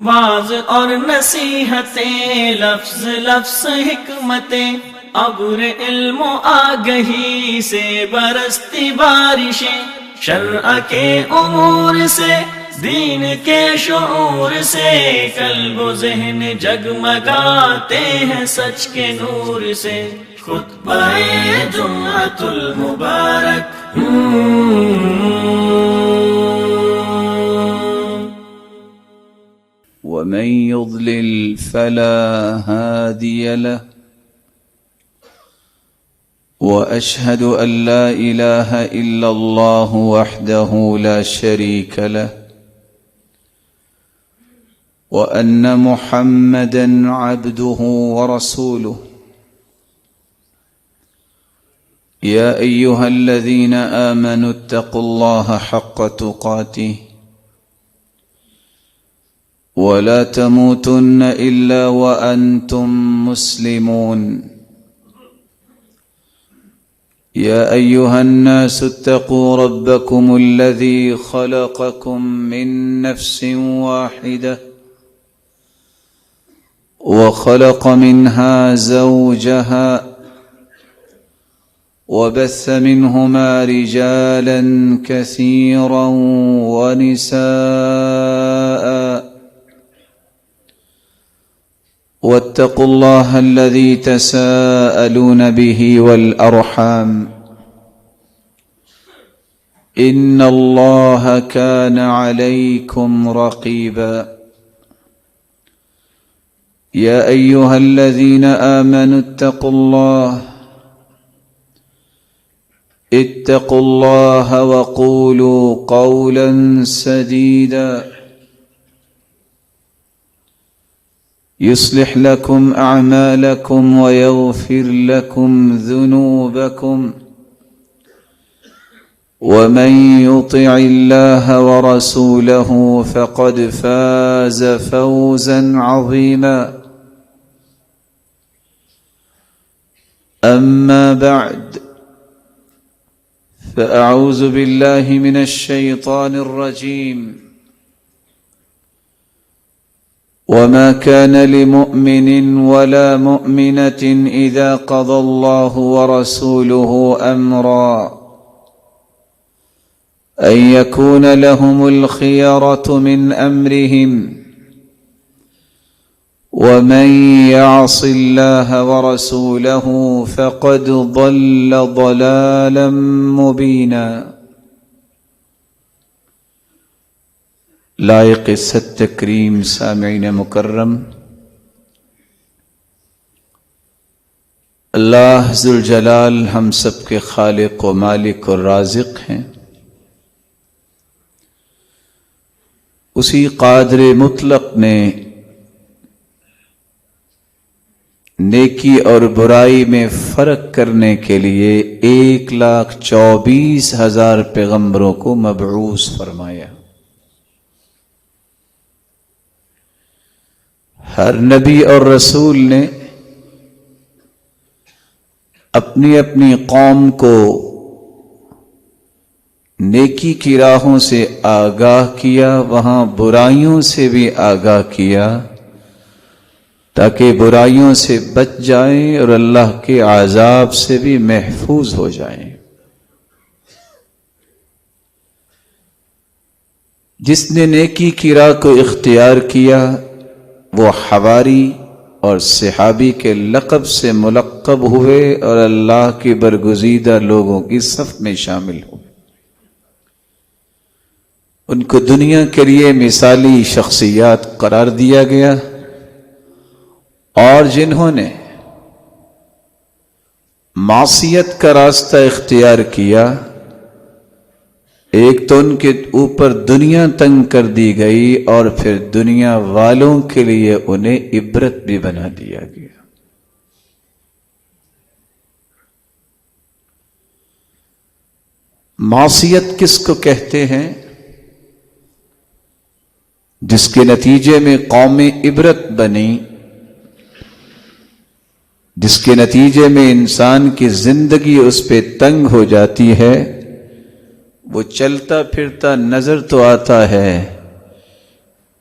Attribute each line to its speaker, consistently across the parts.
Speaker 1: Was اور نصیحتیں، لفظ لفظ حکمتیں، ابر علم و آگہی سے برستی بارشیں، شرع کے امور سے، دین کے شعور سے، قلب و ذہن جگمگاتے ہیں سچ کے نور سے۔ خطبہ جمعۃ المبارک،
Speaker 2: ومن يضلل فلا هادي له، وأشهد أن لا إله إلا الله وحده لا شريك له، وأن محمدا عبده ورسوله۔ يا أيها الذين آمنوا اتقوا الله حق تقاته ولا تموتن إلا وأنتم مسلمون۔ يا أيها الناس اتقوا ربكم الذي خلقكم من نفس واحدة وخلق منها زوجها وبث منهما رجالا كثيرا ونساء، واتقوا الله الذي تساءلون به والأرحام، إن الله كان عليكم رقيبا۔ يا أيها الذين آمنوا اتقوا الله وقولوا قولا سديدا يصلح لكم أعمالكم ويغفر لكم ذنوبكم، ومن يطع الله ورسوله فقد فاز فوزا عظيما۔ أما بعد، فأعوذ بالله من الشيطان الرجيم۔ وما كان لمؤمن ولا مؤمنة إذا قضى الله ورسوله أمرا أن يكون لهم الخيرة من أمرهم، ومن يعص الله ورسوله فقد ضل ضلالا مبينا۔ لائق ست تکریم سامعین مکرم، اللہ ذوالجلال ہم سب کے خالق و مالک اور رازق ہیں۔ اسی قادر مطلق نے نیکی اور برائی میں فرق کرنے کے لیے 1,24,000 پیغمبروں کو مبعوث فرمایا۔ ہر نبی اور رسول نے اپنی اپنی قوم کو نیکی کی راہوں سے آگاہ کیا، وہاں برائیوں سے بھی آگاہ کیا، تاکہ برائیوں سے بچ جائیں اور اللہ کے عذاب سے بھی محفوظ ہو جائیں۔ جس نے نیکی کی راہ کو اختیار کیا وہ حواری اور صحابی کے لقب سے ملقب ہوئے اور اللہ کے برگزیدہ لوگوں کی صف میں شامل ہوئے۔ ان کو دنیا کے لیے مثالی شخصیات قرار دیا گیا، اور جنہوں نے معصیت کا راستہ اختیار کیا، ایک تو ان کے اوپر دنیا تنگ کر دی گئی، اور پھر دنیا والوں کے لیے انہیں عبرت بھی بنا دیا گیا۔ معصیت کس کو کہتے ہیں؟ جس کے نتیجے میں قومیں عبرت بنی، جس کے نتیجے میں انسان کی زندگی اس پہ تنگ ہو جاتی ہے، وہ چلتا پھرتا نظر تو آتا ہے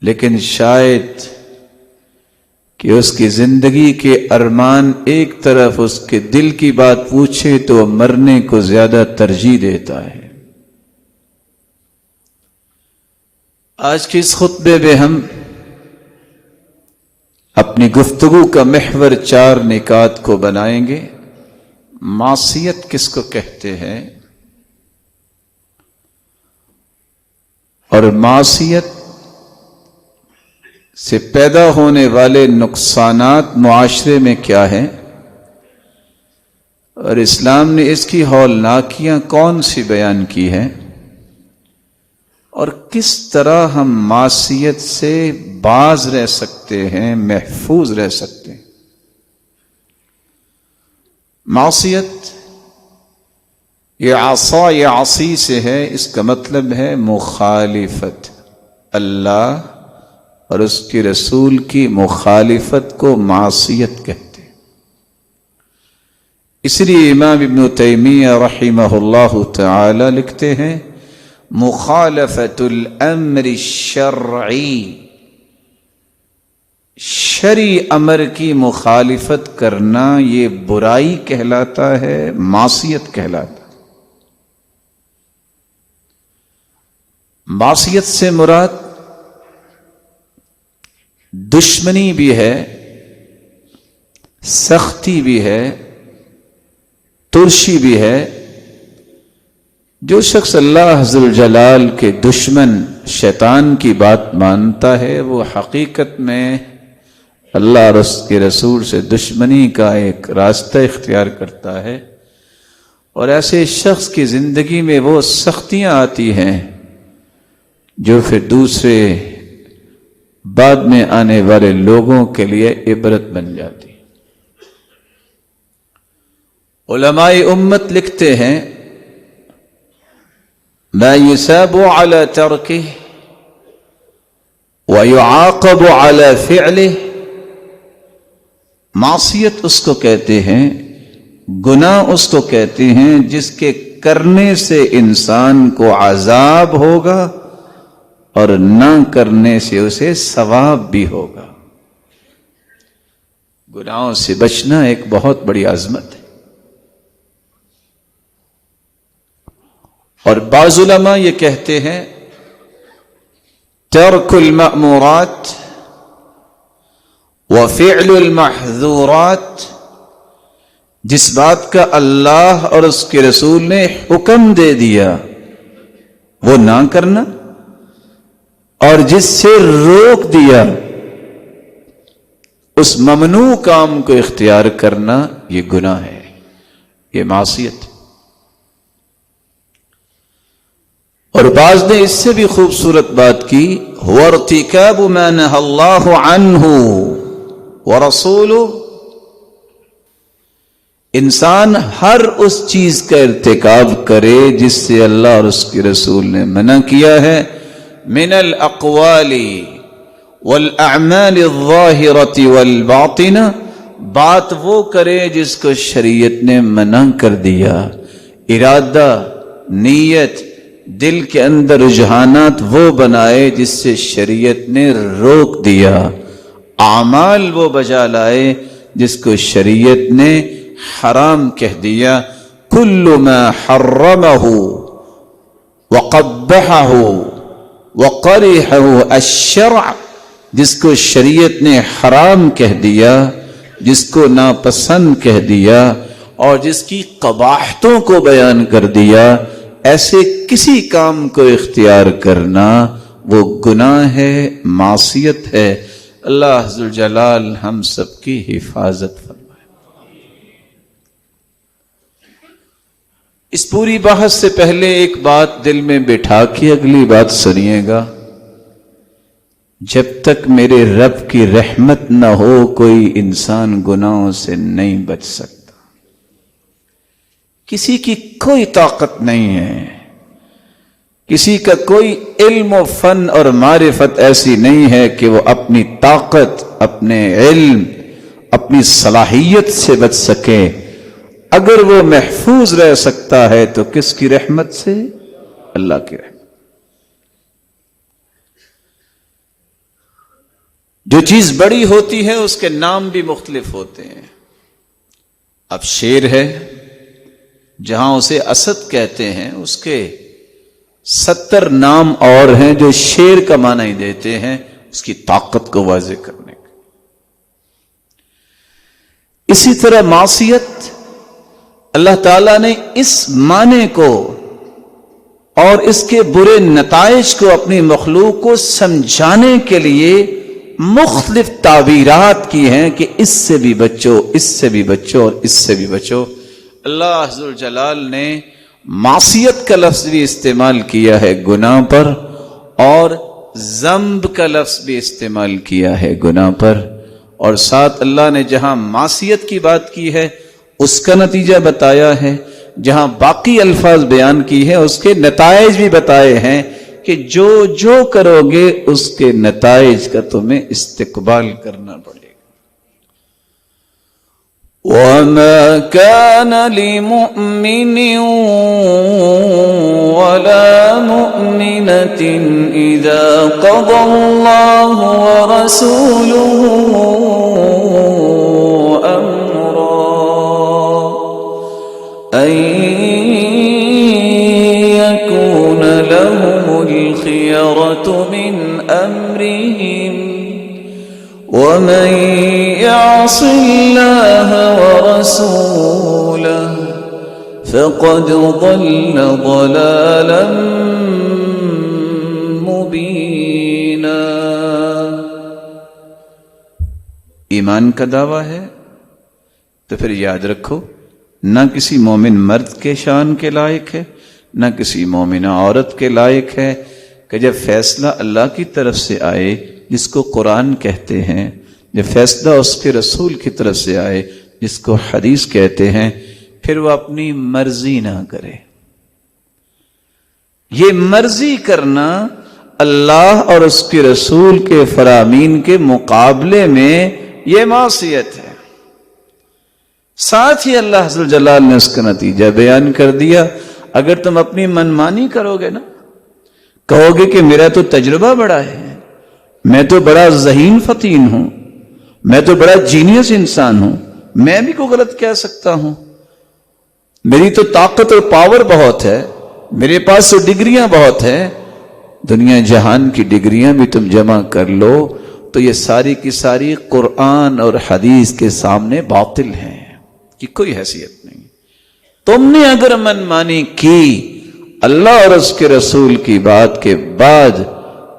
Speaker 2: لیکن شاید کہ اس کی زندگی کے ارمان ایک طرف اس کے دل کی بات پوچھے تو وہ مرنے کو زیادہ ترجیح دیتا ہے۔ آج کے اس خطبے میں ہم اپنی گفتگو کا محور 4 نکات کو بنائیں گے۔ معصیت کس کو کہتے ہیں، اور معصیت سے پیدا ہونے والے نقصانات معاشرے میں کیا ہیں، اور اسلام نے اس کی ہولناکیاں کون سی بیان کی ہیں، اور کس طرح ہم معصیت سے باز رہ سکتے ہیں، محفوظ رہ سکتے ہیں۔ معصیت یہ عصا یا عصی سے ہے، اس کا مطلب ہے مخالفت، اللہ اور اس کے رسول کی مخالفت کو معصیت کہتے ہیں۔ اس لیے امام ابن تیمیہ رحمہ اللہ تعالی لکھتے ہیں مخالفت الامر الشرعی، شرعی امر کی مخالفت کرنا یہ برائی کہلاتا ہے، معصیت کہلاتا ہے۔ معصیت سے مراد دشمنی بھی ہے، سختی بھی ہے، ترشی بھی ہے۔ جو شخص اللہ ذوالجلال کے دشمن شیطان کی بات مانتا ہے وہ حقیقت میں اللہ اور اس کے رسول سے دشمنی کا ایک راستہ اختیار کرتا ہے، اور ایسے شخص کی زندگی میں وہ سختیاں آتی ہیں جو پھر دوسرے بعد میں آنے والے لوگوں کے لیے عبرت بن جاتی۔ علماء امت لکھتے ہیں ما يثاب على تركه ويعاقب على فعله، معصیت اس کو کہتے ہیں، گناہ اس کو کہتے ہیں جس کے کرنے سے انسان کو عذاب ہوگا اور نہ کرنے سے اسے ثواب بھی ہوگا۔ گناہوں سے بچنا ایک بہت بڑی عظمت ہے، اور بعض علماء یہ کہتے ہیں ترک المأمورات وفعل المحظورات، جس بات کا اللہ اور اس کے رسول نے حکم دے دیا وہ نہ کرنا، اور جس سے روک دیا اس ممنوع کام کو اختیار کرنا، یہ گناہ ہے، یہ معصیت۔ اور بعض نے اس سے بھی خوبصورت بات کی هو ارتکاب ما نهى الله عنه ورسوله، انسان ہر اس چیز کا ارتکاب کرے جس سے اللہ اور اس کے رسول نے منع کیا ہے، من الاقوال والاعمال الظاہرة والباطنہ، بات وہ کرے جس کو شریعت نے منع کر دیا، ارادہ، نیت، دل کے اندر رجحانات وہ بنائے جس سے شریعت نے روک دیا، اعمال وہ بجا لائے جس کو شریعت نے حرام کہہ دیا۔ کل ما حرمہ وقبحہ وقرحہ الشرع، جس کو شریعت نے حرام کہہ دیا، جس کو ناپسند کہہ دیا، اور جس کی قباحتوں کو بیان کر دیا، ایسے کسی کام کو اختیار کرنا وہ گناہ ہے، معصیت ہے۔ اللہ ذوالجلال ہم سب کی حفاظت فرمائے۔ اس پوری بحث سے پہلے ایک بات دل میں بٹھا کے اگلی بات سنیے گا۔ جب تک میرے رب کی رحمت نہ ہو کوئی انسان گناہوں سے نہیں بچ سکتا، کسی کی کوئی طاقت نہیں ہے، کسی کا کوئی علم و فن اور معرفت ایسی نہیں ہے کہ وہ اپنی طاقت، اپنے علم، اپنی صلاحیت سے بچ سکے۔ اگر وہ محفوظ رہ سکتا ہے تو کس کی رحمت سے؟ اللہ کی رحمت۔ جو چیز بڑی ہوتی ہے اس کے نام بھی مختلف ہوتے ہیں. اب شیر ہے، جہاں اسے اسد کہتے ہیں اس کے 70 نام اور ہیں جو شیر کا معنی ہی دیتے ہیں، اس کی طاقت کو واضح کرنے کا. اسی طرح معصیت، اللہ تعالیٰ نے اس معنی کو اور اس کے برے نتائج کو اپنی مخلوق کو سمجھانے کے لیے مختلف تعبیرات کی ہیں کہ اس سے بھی بچو، اس سے بھی بچو اور اس سے بھی بچو. اللہ عز و جلال نے معصیت کا لفظ بھی استعمال کیا ہے گناہ پر، اور ذنب کا لفظ بھی استعمال کیا ہے گناہ پر. اور ساتھ اللہ نے جہاں معصیت کی بات کی ہے اس کا نتیجہ بتایا ہے، جہاں باقی الفاظ بیان کی ہے اس کے نتائج بھی بتائے ہیں کہ جو جو کرو گے اس کے نتائج کا تمہیں استقبال کرنا پڑے گا. وَمَا كَانَ لِمُؤْمِنٍ وَلَا مُؤْمِنَةٍ إِذَا قَضَى اللَّهُ وَرَسُولُهُ أَن يَكُونَ لَهُمُ الْخِيَرَةُ مِنْ أَمْرِهِمْ وَمَن يَعْصِ اللَّهَ وَرَسُولَهُ فَقَدْ ضَلَّ ضَلَالًا مُبِينًا. ایمان کا دعویٰ ہے تو پھر یاد رکھو، نہ کسی مومن مرد کے شان کے لائق ہے، نہ کسی مومنہ عورت کے لائق ہے کہ جب فیصلہ اللہ کی طرف سے آئے جس کو قرآن کہتے ہیں، جب فیصلہ اس کے رسول کی طرف سے آئے جس کو حدیث کہتے ہیں، پھر وہ اپنی مرضی نہ کرے. یہ مرضی کرنا اللہ اور اس کے رسول کے فرامین کے مقابلے میں یہ معصیت ہے. ساتھ ہی اللہ عز و جلال نے اس کا نتیجہ بیان کر دیا. اگر تم اپنی منمانی کرو گے نا، کہو گے کہ میرا تو تجربہ بڑا ہے، میں تو بڑا ذہین فطین ہوں، میں تو بڑا جینیس انسان ہوں، میں بھی کوئی غلط کہہ سکتا ہوں، میری تو طاقت اور پاور بہت ہے، میرے پاس تو ڈگریاں بہت ہیں. دنیا جہان کی ڈگریاں بھی تم جمع کر لو تو یہ ساری کی ساری قرآن اور حدیث کے سامنے باطل ہیں، کی کوئی حیثیت نہیں. تم نے اگر منمانی کی اللہ اور اس کے رسول کی بات کے بعد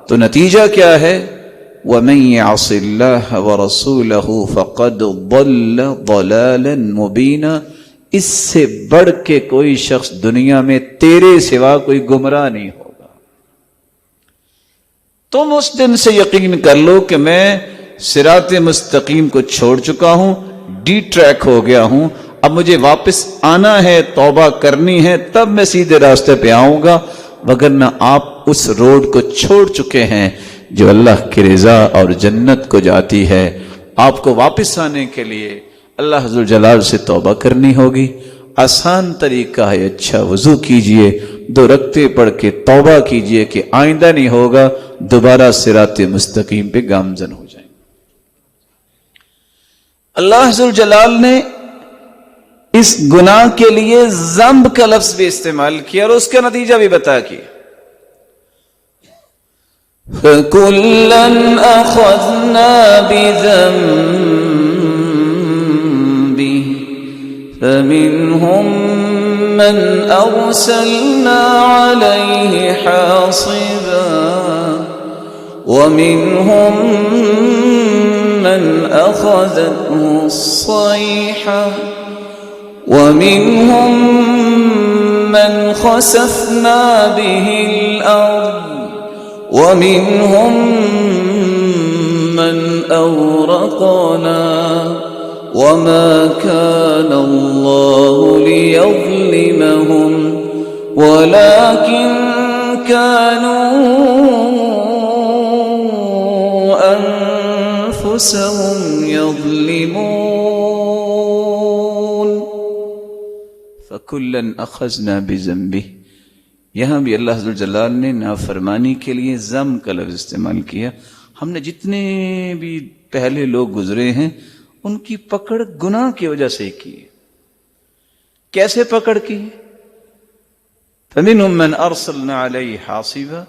Speaker 2: تو نتیجہ کیا ہے؟ وَمَن يَعْصِ اللَّهَ وَرَسُولَهُ فَقَدْ ضَلَّ ضَلَالًا مُبِينًا. اس سے بڑھ کے کوئی شخص دنیا میں تیرے سوا کوئی گمراہ نہیں ہوگا. تم اس دن سے یقین کر لو کہ میں صراط مستقیم کو چھوڑ چکا ہوں، ڈی ٹریک ہو گیا ہوں، اب مجھے واپس آنا ہے، توبہ کرنی ہے، تب میں سیدھے راستے پہ آؤں گا. وگرنہ آپ اس روڈ کو چھوڑ چکے ہیں جو اللہ کی رضا اور جنت کو جاتی ہے. آپ کو واپس آنے کے لیے اللہ عز و جلال سے توبہ کرنی ہوگی. آسان طریقہ ہے، اچھا وضو کیجئے، 2 رکعتیں پڑھ کے توبہ کیجئے کہ آئندہ نہیں ہوگا دوبارہ صراط مستقیم پہ گامزن ہو جائیں. اللہ عز و جلال نے اس گناہ کے لیے ذنب کا لفظ بھی استعمال کیا اور اس کا نتیجہ بھی بتا کیا. فَكُلًّا أَخَذْنَا بِذَنبِهِ فَمِنْهُمْ مَنْ أَرْسَلْنَا عَلَيْهِ حَاصِبًا وَمِنْهُمْ مَنْ أَخَذَتْهُ الصَّيْحَةُ وَمِنْهُمْ مَنْ خَسَفْنَا بِهِ الْأَرْضَ وَمِنْهُمْ مَنْ أَغْرَقْنَا وَمَا كَانَ اللَّهُ لِيَظْلِمَهُمْ وَلَكِنْ كَانُوا أَنفُسَهُمْ يَظْلِمُونَ. فَكُلًّا أَخَذْنَا بِذَنبِهِ. یہاں بھی اللہ عز و جلال نے نافرمانی کے لیے ذم کا لفظ استعمال کیا. ہم نے جتنے بھی پہلے لوگ گزرے ہیں ان کی پکڑ گناہ کی وجہ سے کی. کیسے پکڑ کی؟ فَمِنْهُمْ مَنْ أَرْسَلْنَا عَلَيْهِ حَاصِبًا،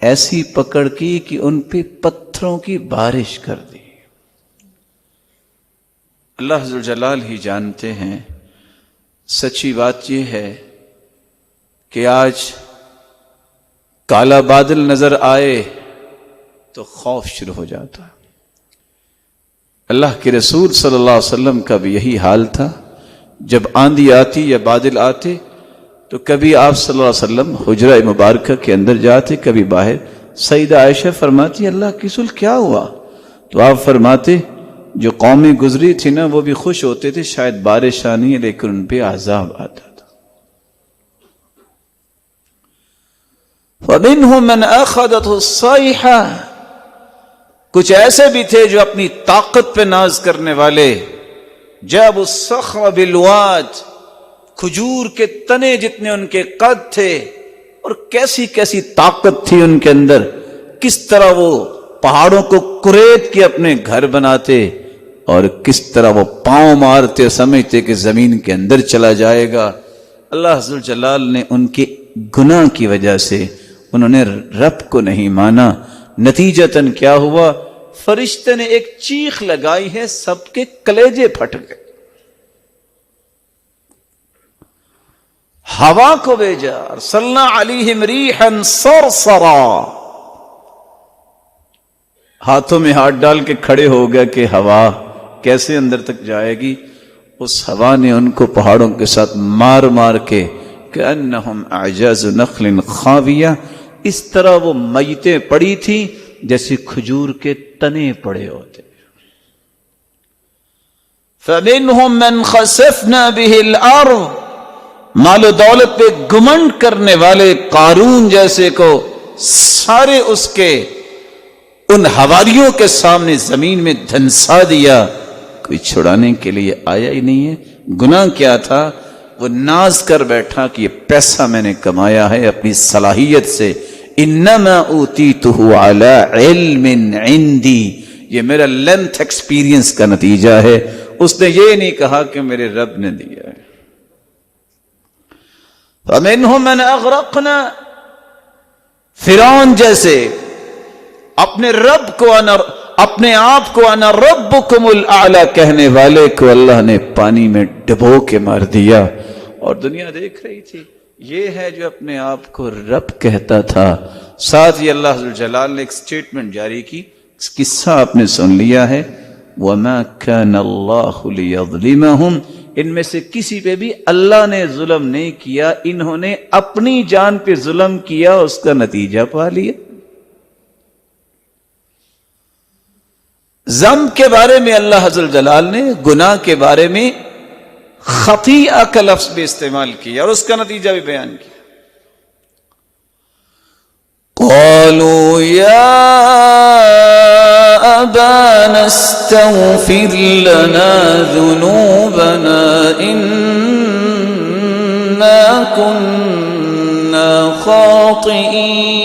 Speaker 2: ایسی پکڑ کی کہ ان پہ پتھروں کی بارش کر دی. اللہ ذو الجلال ہی جانتے ہیں. سچی بات یہ ہے کہ آج کالا بادل نظر آئے تو خوف شروع ہو جاتا ہے. اللہ کے رسول صلی اللہ علیہ وسلم کا بھی یہی حال تھا. جب آندھی آتی یا بادل آتے تو کبھی آپ صلی اللہ علیہ وسلم حجرہ مبارکہ کے اندر جاتے، کبھی باہر. سیدہ عائشہ فرماتی اللہ کی رسول کیا ہوا؟ تو آپ فرماتے جو قومیں گزری تھی نا وہ بھی خوش ہوتے تھے شاید بارش آنی ہے، لیکن ان پہ عذاب آتا تھا. وَمِنْهُمْ مَنْ أَخَذَتْهُ الصَّيْحَةُ، کچھ ایسے بھی تھے جو اپنی طاقت پہ ناز کرنے والے. جَابُوا الصَّخْرَ بِالْوَادِ، کھجور کے تنے جتنے ان کے قد تھے، اور کیسی کیسی طاقت تھی ان کے اندر. کس طرح وہ پہاڑوں کو کریت کے اپنے گھر بناتے، اور کس طرح وہ پاؤں مارتے سمجھتے کہ زمین کے اندر چلا جائے گا. اللہ عز و جلال نے ان کے گناہ کی وجہ سے انہوں نے رب کو نہیں مانا. نتیجتاً کیا ہوا؟ فرشتے نے ایک چیخ لگائی ہے، سب کے کلیجے پھٹ گئے. ہوا کو بھیجا، ارسلنا علیہم ریحا صرصرا، ہاتھوں میں ہاتھ ڈال کے کھڑے ہو گیا کہ ہوا کیسے اندر تک جائے گی. اس ہوا نے ان کو پہاڑوں کے ساتھ مار مار کے کأنہم اعجاز نخل خاویہ، اس طرح وہ میتیں پڑی تھی جیسے کھجور کے تنے پڑے ہوتے. فَمِنْهُمْ مَنْ خَسَفْنَا بِهِ الْأَرْضَ، مال و دولت پہ گمنڈ کرنے والے قارون جیسے کو سارے اس کے ان حواریوں کے سامنے زمین میں دھنسا دیا. کوئی چھڑانے کے لیے آیا ہی نہیں ہے. گناہ کیا تھا؟ وہ ناز کر بیٹھا کہ یہ پیسہ میں نے کمایا ہے اپنی صلاحیت سے. انما اوتیتہ علی علم عندی، یہ میرا لینتھ ایکسپیرینس کا نتیجہ ہے. اس نے یہ نہیں کہا کہ میرے رب نے دیا ہے. فَمِنْهُمْ مَنْ أَغْرَقْنَا، فرعون جیسے اپنے رب کو اپنے آپ کو انا ربکم الاعلی کہنے والے کو اللہ نے پانی میں ڈبو کے مار دیا. اور دنیا دیکھ رہی تھی. یہ ہے جو اپنے آپ کو رب کہتا تھا. ساتھ ہی اللہ جلال نے ایک سٹیٹمنٹ جاری کی. اس قصہ آپ نے سن لیا ہے. وَمَا كَانَ اللَّهُ لِيَظْلِمَهُمْ، ان میں سے کسی پہ بھی اللہ نے ظلم نہیں کیا، انہوں نے اپنی جان پہ ظلم کیا، اس کا نتیجہ پا لیا. ذنب کے بارے میں اللہ عز و جلال نے گناہ کے بارے میں خطیئہ کا لفظ بھی استعمال کیا اور اس کا نتیجہ بھی بیان کیا. قالوا یا ابانا استغفر لنا ذنوبنا انا كنا خاطئین.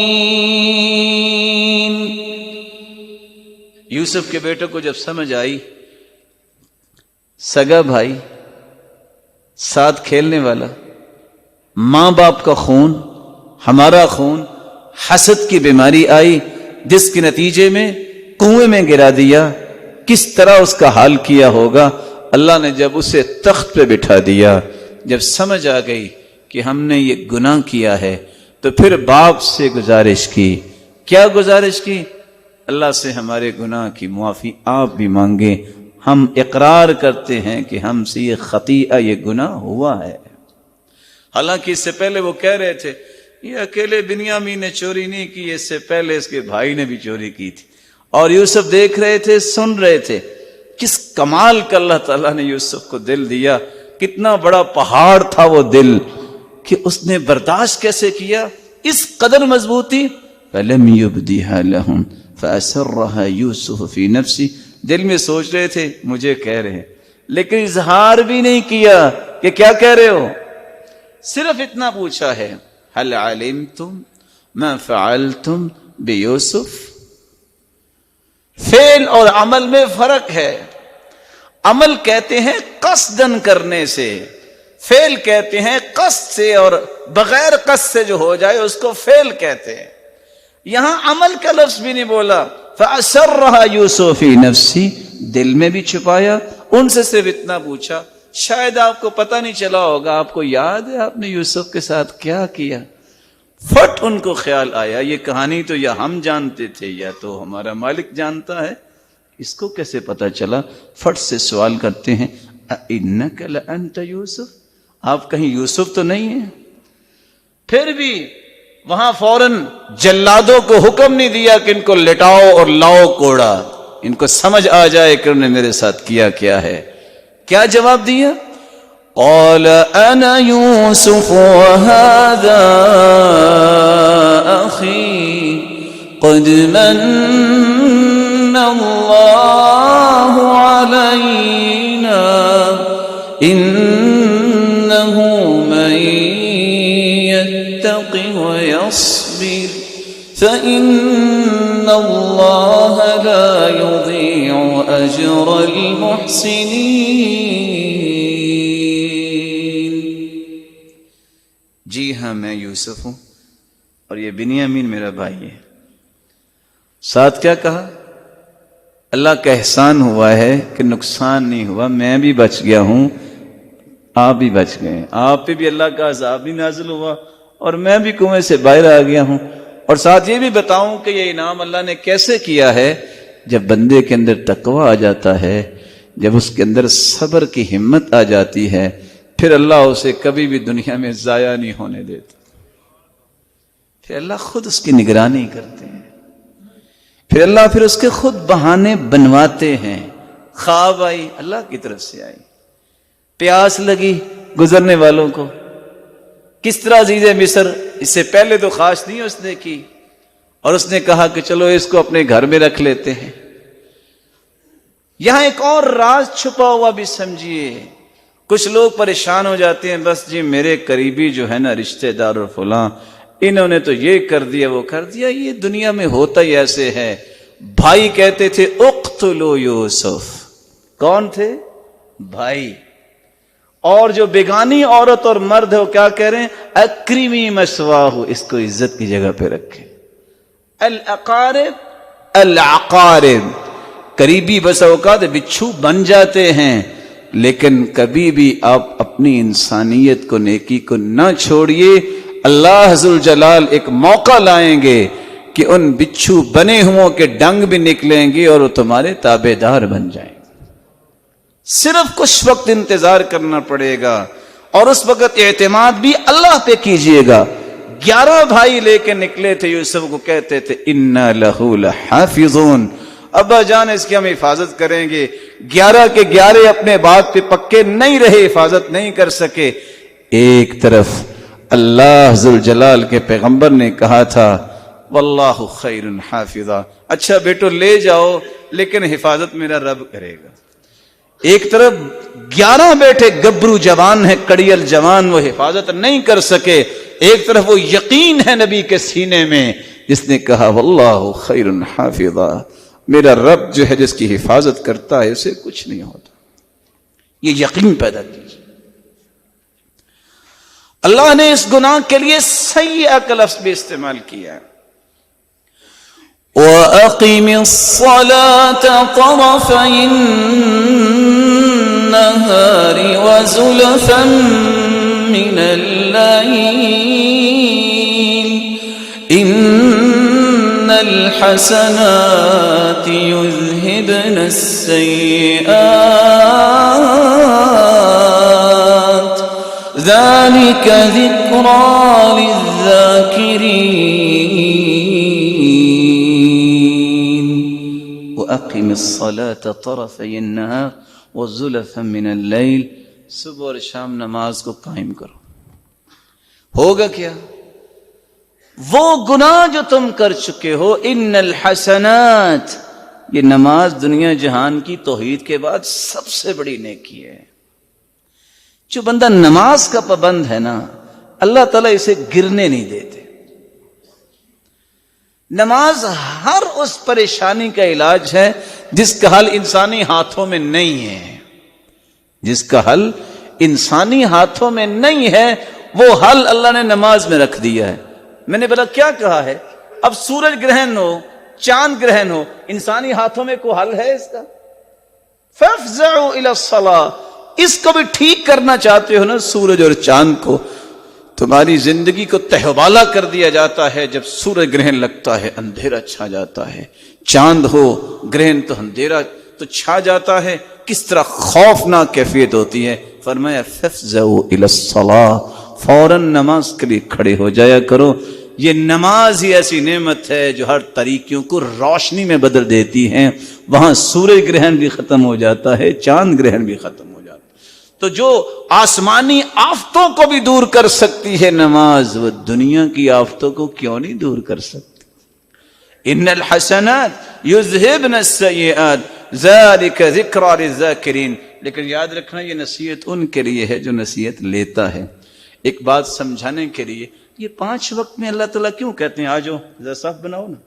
Speaker 2: یوسف کے بیٹوں کو جب سمجھ آئی سگا بھائی، ساتھ کھیلنے والا، ماں باپ کا خون، ہمارا خون، حسد کی بیماری آئی جس کے نتیجے میں کنویں میں گرا دیا، کس طرح اس کا حال کیا ہوگا. اللہ نے جب اسے تخت پہ بٹھا دیا، جب سمجھ آ گئی کہ ہم نے یہ گناہ کیا ہے، تو پھر باپ سے گزارش کی. کیا گزارش کی؟ اللہ سے ہمارے گناہ کی معافی آپ بھی مانگیں. ہم اقرار کرتے ہیں کہ ہم سے یہ خطیئہ، یہ گناہ ہوا ہے. حالانکہ اس سے پہلے وہ کہہ رہے تھے یہ اکیلے بنیامین نے چوری نہیں کی، اس سے پہلے اس کے بھائی نے بھی چوری کی تھی. اور یوسف دیکھ رہے تھے، سن رہے تھے. کس کمال کا اللہ تعالیٰ نے یوسف کو دل دیا. کتنا بڑا پہاڑ تھا وہ دل کہ اس نے برداشت کیسے کیا، اس قدر مضبوطی. فَلَمْ يُبْدِهَا لَهُمْ فَأَسَرَّهَا يُوسُفُ فِي نَفْسِهِ، دل میں سوچ رہے تھے مجھے کہہ رہے ہیں، لیکن اظہار بھی نہیں کیا کہ کیا کہہ رہے ہو. صرف اتنا پوچھا ہے هل علمتم ما فعلتم بيوسف، فعل اور عمل میں فرق ہے. عمل کہتے ہیں قصدن کرنے سے، فعل کہتے ہیں قصد سے، اور بغیر قصد سے جو ہو جائے اس کو فعل کہتے ہیں. یہاں عمل کا لفظ بھی نہیں بولا. فَأَسَرَّهَا يُوسُفُ فِي نَفْسِهِ، دل میں بھی چھپایا. ان سے صرف اتنا پوچھا. شاید آپ کو پتہ نہیں چلا ہوگا، آپ کو یاد ہے آپ نے یوسف کے ساتھ کیا کیا؟ فٹ ان کو خیال آیا یہ کہانی تو یا ہم جانتے تھے یا تو ہمارا مالک جانتا ہے، اس کو کیسے پتا چلا؟ فٹ سے سوال کرتے ہیں اِنَّكَ لَأَنْتَ یوسف، آپ کہیں یوسف تو نہیں ہیں؟ پھر بھی وہاں فوراً جلادوں کو حکم نہیں دیا کہ ان کو لٹاؤ اور لاؤ کوڑا، ان کو سمجھ آ جائے کہ انہوں نے میرے ساتھ کیا ہے. کیا جواب دیا؟ قال انا يوسف وهذا اخي قد من الله علينا انه من يتق ويصبر فإن الله لا يضيع أجر المحسنين. جی ہاں میں یوسف ہوں اور یہ بنیامین میرا بھائی ہے. ساتھ کیا کہا؟ اللہ کا احسان ہوا ہے کہ نقصان نہیں ہوا، میں بھی بچ گیا ہوں، آپ بھی بچ گئے. آپ پہ بھی اللہ کا عذاب بھی نازل ہوا اور میں بھی کنویں سے باہر آ گیا ہوں. اور ساتھ یہ بھی بتاؤں کہ یہ انعام اللہ نے کیسے کیا ہے. جب بندے کے اندر تقوی آ جاتا ہے، جب اس کے اندر صبر کی ہمت آ جاتی ہے، پھر اللہ اسے کبھی بھی دنیا میں ضائع نہیں ہونے دیتا. پھر اللہ خود اس کی نگرانی کرتے ہیں، پھر اللہ اس کے خود بہانے بنواتے ہیں. خواب آئی اللہ کی طرف سے آئی، پیاس لگی گزرنے والوں کو. کس طرح عزیز مصر اس سے پہلے تو خواہش نہیں اس نے کی، اور اس نے کہا کہ چلو اس کو اپنے گھر میں رکھ لیتے ہیں. یہاں ایک اور راز چھپا ہوا بھی سمجھیے. کچھ لوگ پریشان ہو جاتے ہیں، بس جی میرے قریبی جو ہے نا رشتہ دار اور فلاں، انہوں نے تو یہ کر دیا وہ کر دیا. یہ دنیا میں ہوتا ہی ایسے ہے. بھائی کہتے تھے اقتلوا یوسف. کون تھے؟ بھائی. اور جو بیگانی عورت اور مرد ہے وہ کیا کہہ رہے ہیں؟ اکرمی مثواہ، اس کو عزت کی جگہ پہ رکھیں. الاقارب العقارب، قریبی بس اوقات بچھو بن جاتے ہیں، لیکن کبھی بھی آپ اپنی انسانیت کو، نیکی کو نہ چھوڑیے. اللہ ذوالجلال ایک موقع لائیں گے کہ ان بچھو بنے ہوں کے ڈنگ بھی نکلیں گے اور وہ تمہارے تابع دار بن جائیں گے. صرف کچھ وقت انتظار کرنا پڑے گا، اور اس وقت اعتماد بھی اللہ پہ کیجئے گا. 11 بھائی لے کے نکلے تھے یوسف کو، کہتے تھے انا لہ لحافظون، ابا جان اس کی ہم حفاظت کریں گے. 11 کے 11 اپنے بات پہ پکے نہیں رہے، حفاظت نہیں کر سکے. ایک طرف اللہ ذوالجلال کے پیغمبر نے کہا تھا واللہ خیر حافظا، اچھا بیٹو لے جاؤ لیکن حفاظت میرا رب کرے گا. ایک طرف 11 بیٹے گبرو جوان ہیں، کڑیل جوان، وہ حفاظت نہیں کر سکے. ایک طرف وہ یقین ہے نبی کے سینے میں جس نے کہا واللہ خیر حافظا، میرا رب جو ہے جس کی حفاظت کرتا ہے اسے کچھ نہیں ہوتا. یہ یقین پیدا کیجیے. اللہ نے اس گناہ کے لیے سیئہ کا لفظ بھی استعمال کیا ہے. وَأَقِمِ الصَّلَاةَ طَرَفَيِ النَّهَارِ وَزُلَفًا مِّنَ اللَّيْلِ إِنَّ الْحَسَنَاتِ يُذْهِبْنَ السَّيِّئَاتِ ذَلِكَ ذِكْرَى لِلذَّاكِرِينَ. وَأَقِمِ الصَّلَاةَ طَرَفَيِ النَّهَارِ وَزُلَفًا مِّنَ اللَّيْلِ، صبح اور شام نماز کو قائم کرو. ہوگا کیا؟ وہ گناہ جو تم کر چکے ہو، ان الحسنات، یہ نماز دنیا جہان کی توحید کے بعد سب سے بڑی نیکی ہے. جو بندہ نماز کا پابند ہے نا، اللہ تعالیٰ اسے گرنے نہیں دیتے. نماز ہر اس پریشانی کا علاج ہے جس کا حل انسانی ہاتھوں میں نہیں ہے، جس کا حل انسانی ہاتھوں میں نہیں ہے، وہ حل اللہ نے نماز میں رکھ دیا ہے۔ میں نے بولا کیا کہا ہے؟ اب سورج گرہن ہو، چاند گرہن ہو، انسانی ہاتھوں میں کوئی حل ہے اس کا؟ فَافْزَعُوا إِلَى الصَّلَاةِ، اس کو بھی ٹھیک کرنا چاہتے ہو نا سورج اور چاند کو، تمہاری زندگی کو تہوالہ کر دیا جاتا ہے جب سورج گرہن لگتا ہے اندھیرا چھا جاتا ہے، چاند ہو گرہن تو اندھیرا تو چھا جاتا ہے، کس طرح خوفناک کیفیت ہوتی ہے۔ فرمایا فَافْزَعُوا إِلَى الصَّلَاةِ، فوراً نماز کے لیے کھڑے ہو جایا کرو۔ یہ نماز ہی ایسی نعمت ہے جو ہر طریقوں کو روشنی میں بدل دیتی ہے، وہاں سورج گرہن بھی ختم ہو جاتا ہے، چاند گرہن بھی ختم ہو جاتا ہے، تو جو آسمانی آفتوں کو بھی دور کر سکتی ہے نماز، وہ دنیا کی آفتوں کو کیوں نہیں دور کر سکتی؟ ان الحسنات یذہبن السیئات ذالک ذکری للذاکرین۔ لیکن یاد رکھنا یہ نصیحت ان کے لیے ہے جو نصیحت لیتا ہے۔ ایک بات سمجھانے کے لیے، یہ 5 وقت میں اللہ تعالیٰ کیوں کہتے ہیں آجو ذرا صف بناؤ نا؟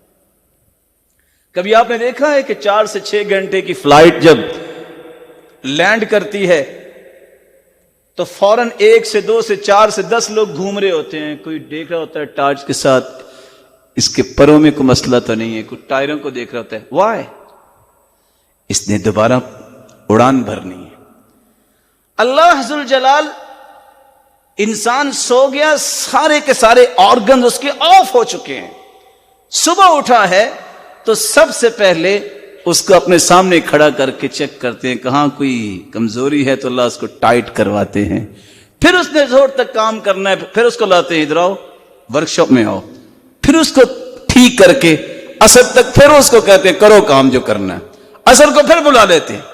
Speaker 2: کبھی آپ نے دیکھا ہے کہ 4 سے 6 گھنٹے کی فلائٹ جب لینڈ کرتی ہے تو فوراً 1 سے 2 سے 4 سے 10 لوگ گھوم رہے ہوتے ہیں، کوئی دیکھ رہا ہوتا ہے ٹارچ کے ساتھ اس کے پروں میں کوئی مسئلہ تو نہیں ہے، کوئی ٹائروں کو دیکھ رہا ہوتا ہے، وائے؟ اس نے دوبارہ اڑان بھرنی ہے۔ اللہ ذوالجلال، انسان سو گیا، سارے کے سارے آرگنز اس کے آف ہو چکے ہیں، صبح اٹھا ہے تو سب سے پہلے اس کو اپنے سامنے کھڑا کر کے چیک کرتے ہیں، کہاں کوئی کمزوری ہے تو اللہ اس کو ٹائٹ کرواتے ہیں، پھر اس نے زور تک کام کرنا ہے، پھر اس کو لاتے ہیں ادھر آؤ ورکشاپ میں آؤ، پھر اس کو ٹھیک کر کے عصر تک پھر اس کو کہتے ہیں کرو کام جو کرنا ہے، عصر کو پھر بلا لیتے ہیں۔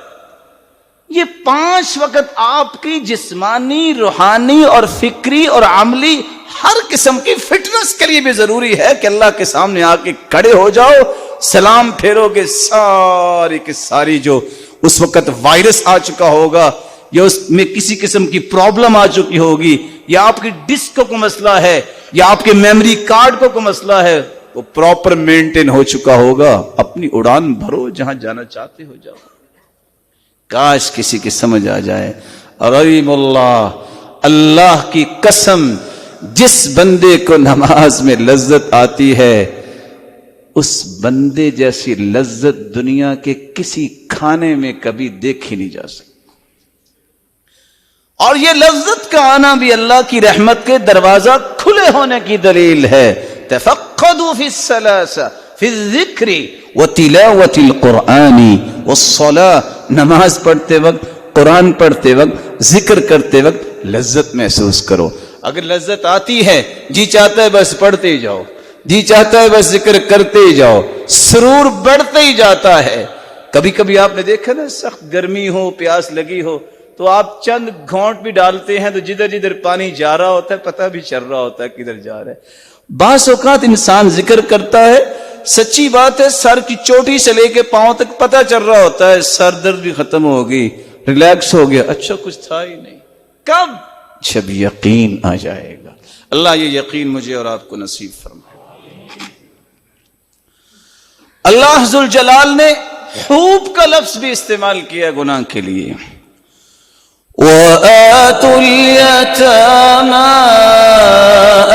Speaker 2: یہ 5 وقت آپ کی جسمانی، روحانی اور فکری اور عملی ہر قسم کی فٹنس کے لیے بھی ضروری ہے کہ اللہ کے سامنے آ کے کھڑے ہو جاؤ، سلام پھیرو گے، ساری کی ساری جو اس وقت وائرس آ چکا ہوگا یا اس میں کسی قسم کی پرابلم آ چکی ہوگی یا آپ کی ڈسک کو مسئلہ ہے یا آپ کے میموری کارڈ کو کوئی مسئلہ ہے، وہ پراپر مینٹین ہو چکا ہوگا۔ اپنی اڑان بھرو، جہاں جانا چاہتے ہو جاؤ۔ کاش کسی کی سمجھ آ جائے۔ رحم اللہ، اللہ کی قسم، جس بندے کو نماز میں لذت آتی ہے اس بندے جیسی لذت دنیا کے کسی کھانے میں کبھی دیکھی نہیں جا سکتی۔ اور یہ لذت کا آنا بھی اللہ کی رحمت کے دروازہ کھلے ہونے کی دلیل ہے۔ تفقدوا فی الثلاثہ، فی الذکر وتلاوۃ القرآن والصلاۃ، نماز پڑھتے وقت، قرآن پڑھتے وقت، ذکر کرتے وقت لذت محسوس کرو۔ اگر لذت آتی ہے، جی چاہتا ہے بس پڑھتے ہی جاؤ، جی چاہتا ہے بس ذکر کرتے ہی جاؤ، سرور بڑھتے ہی جاتا ہے۔ کبھی کبھی آپ نے دیکھا نا، سخت گرمی ہو، پیاس لگی ہو تو آپ چند گھونٹ بھی ڈالتے ہیں تو جدھر جدھر پانی جا رہا ہوتا ہے پتہ بھی چل رہا ہوتا ہے کدھر جا رہا ہے۔ بعض اوقات انسان ذکر کرتا ہے، سچی بات ہے، سر کی چوٹی سے لے کے پاؤں تک پتہ چل رہا ہوتا ہے، سر درد بھی ختم ہو گئی، ریلیکس ہو گیا، اچھا کچھ تھا ہی نہیں۔ کب؟ جب یقین آ جائے گا۔ اللہ یہ یقین مجھے اور آپ کو نصیب فرمائے۔ اللہ ذوالجلال نے حوب کا لفظ بھی استعمال کیا گناہ کے لیے۔ وَآتُوا الْيَتَامَى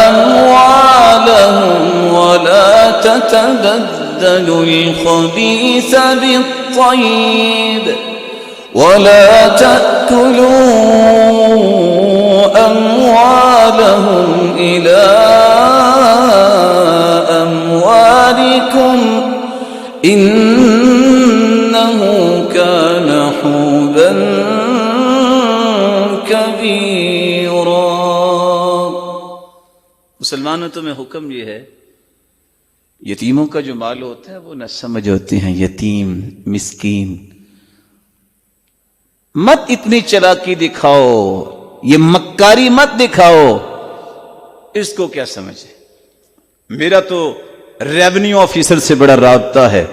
Speaker 2: أَمْوَالَهُمْ وَلَا تَتَبَدَّلُوا الْخَبِيثَ بِالطَّيِّبِ وَلَا تَأْكُلُوا أَمْوَالَهُمْ إِلَىٰ أَمْوَالِكُمْ إِنَّهُ كَانَ حُوبًا کبیرا۔ مسلمانوں تمہیں حکم یہ ہے، یتیموں کا جو مال ہوتا ہے وہ نہ سمجھ ہوتے ہیں، یتیم مسکین، مت اتنی چلاکی دکھاؤ، یہ مکاری مت دکھاؤ، اس کو کیا سمجھے، میرا تو ریونیو آفیسر سے بڑا رابطہ ہے،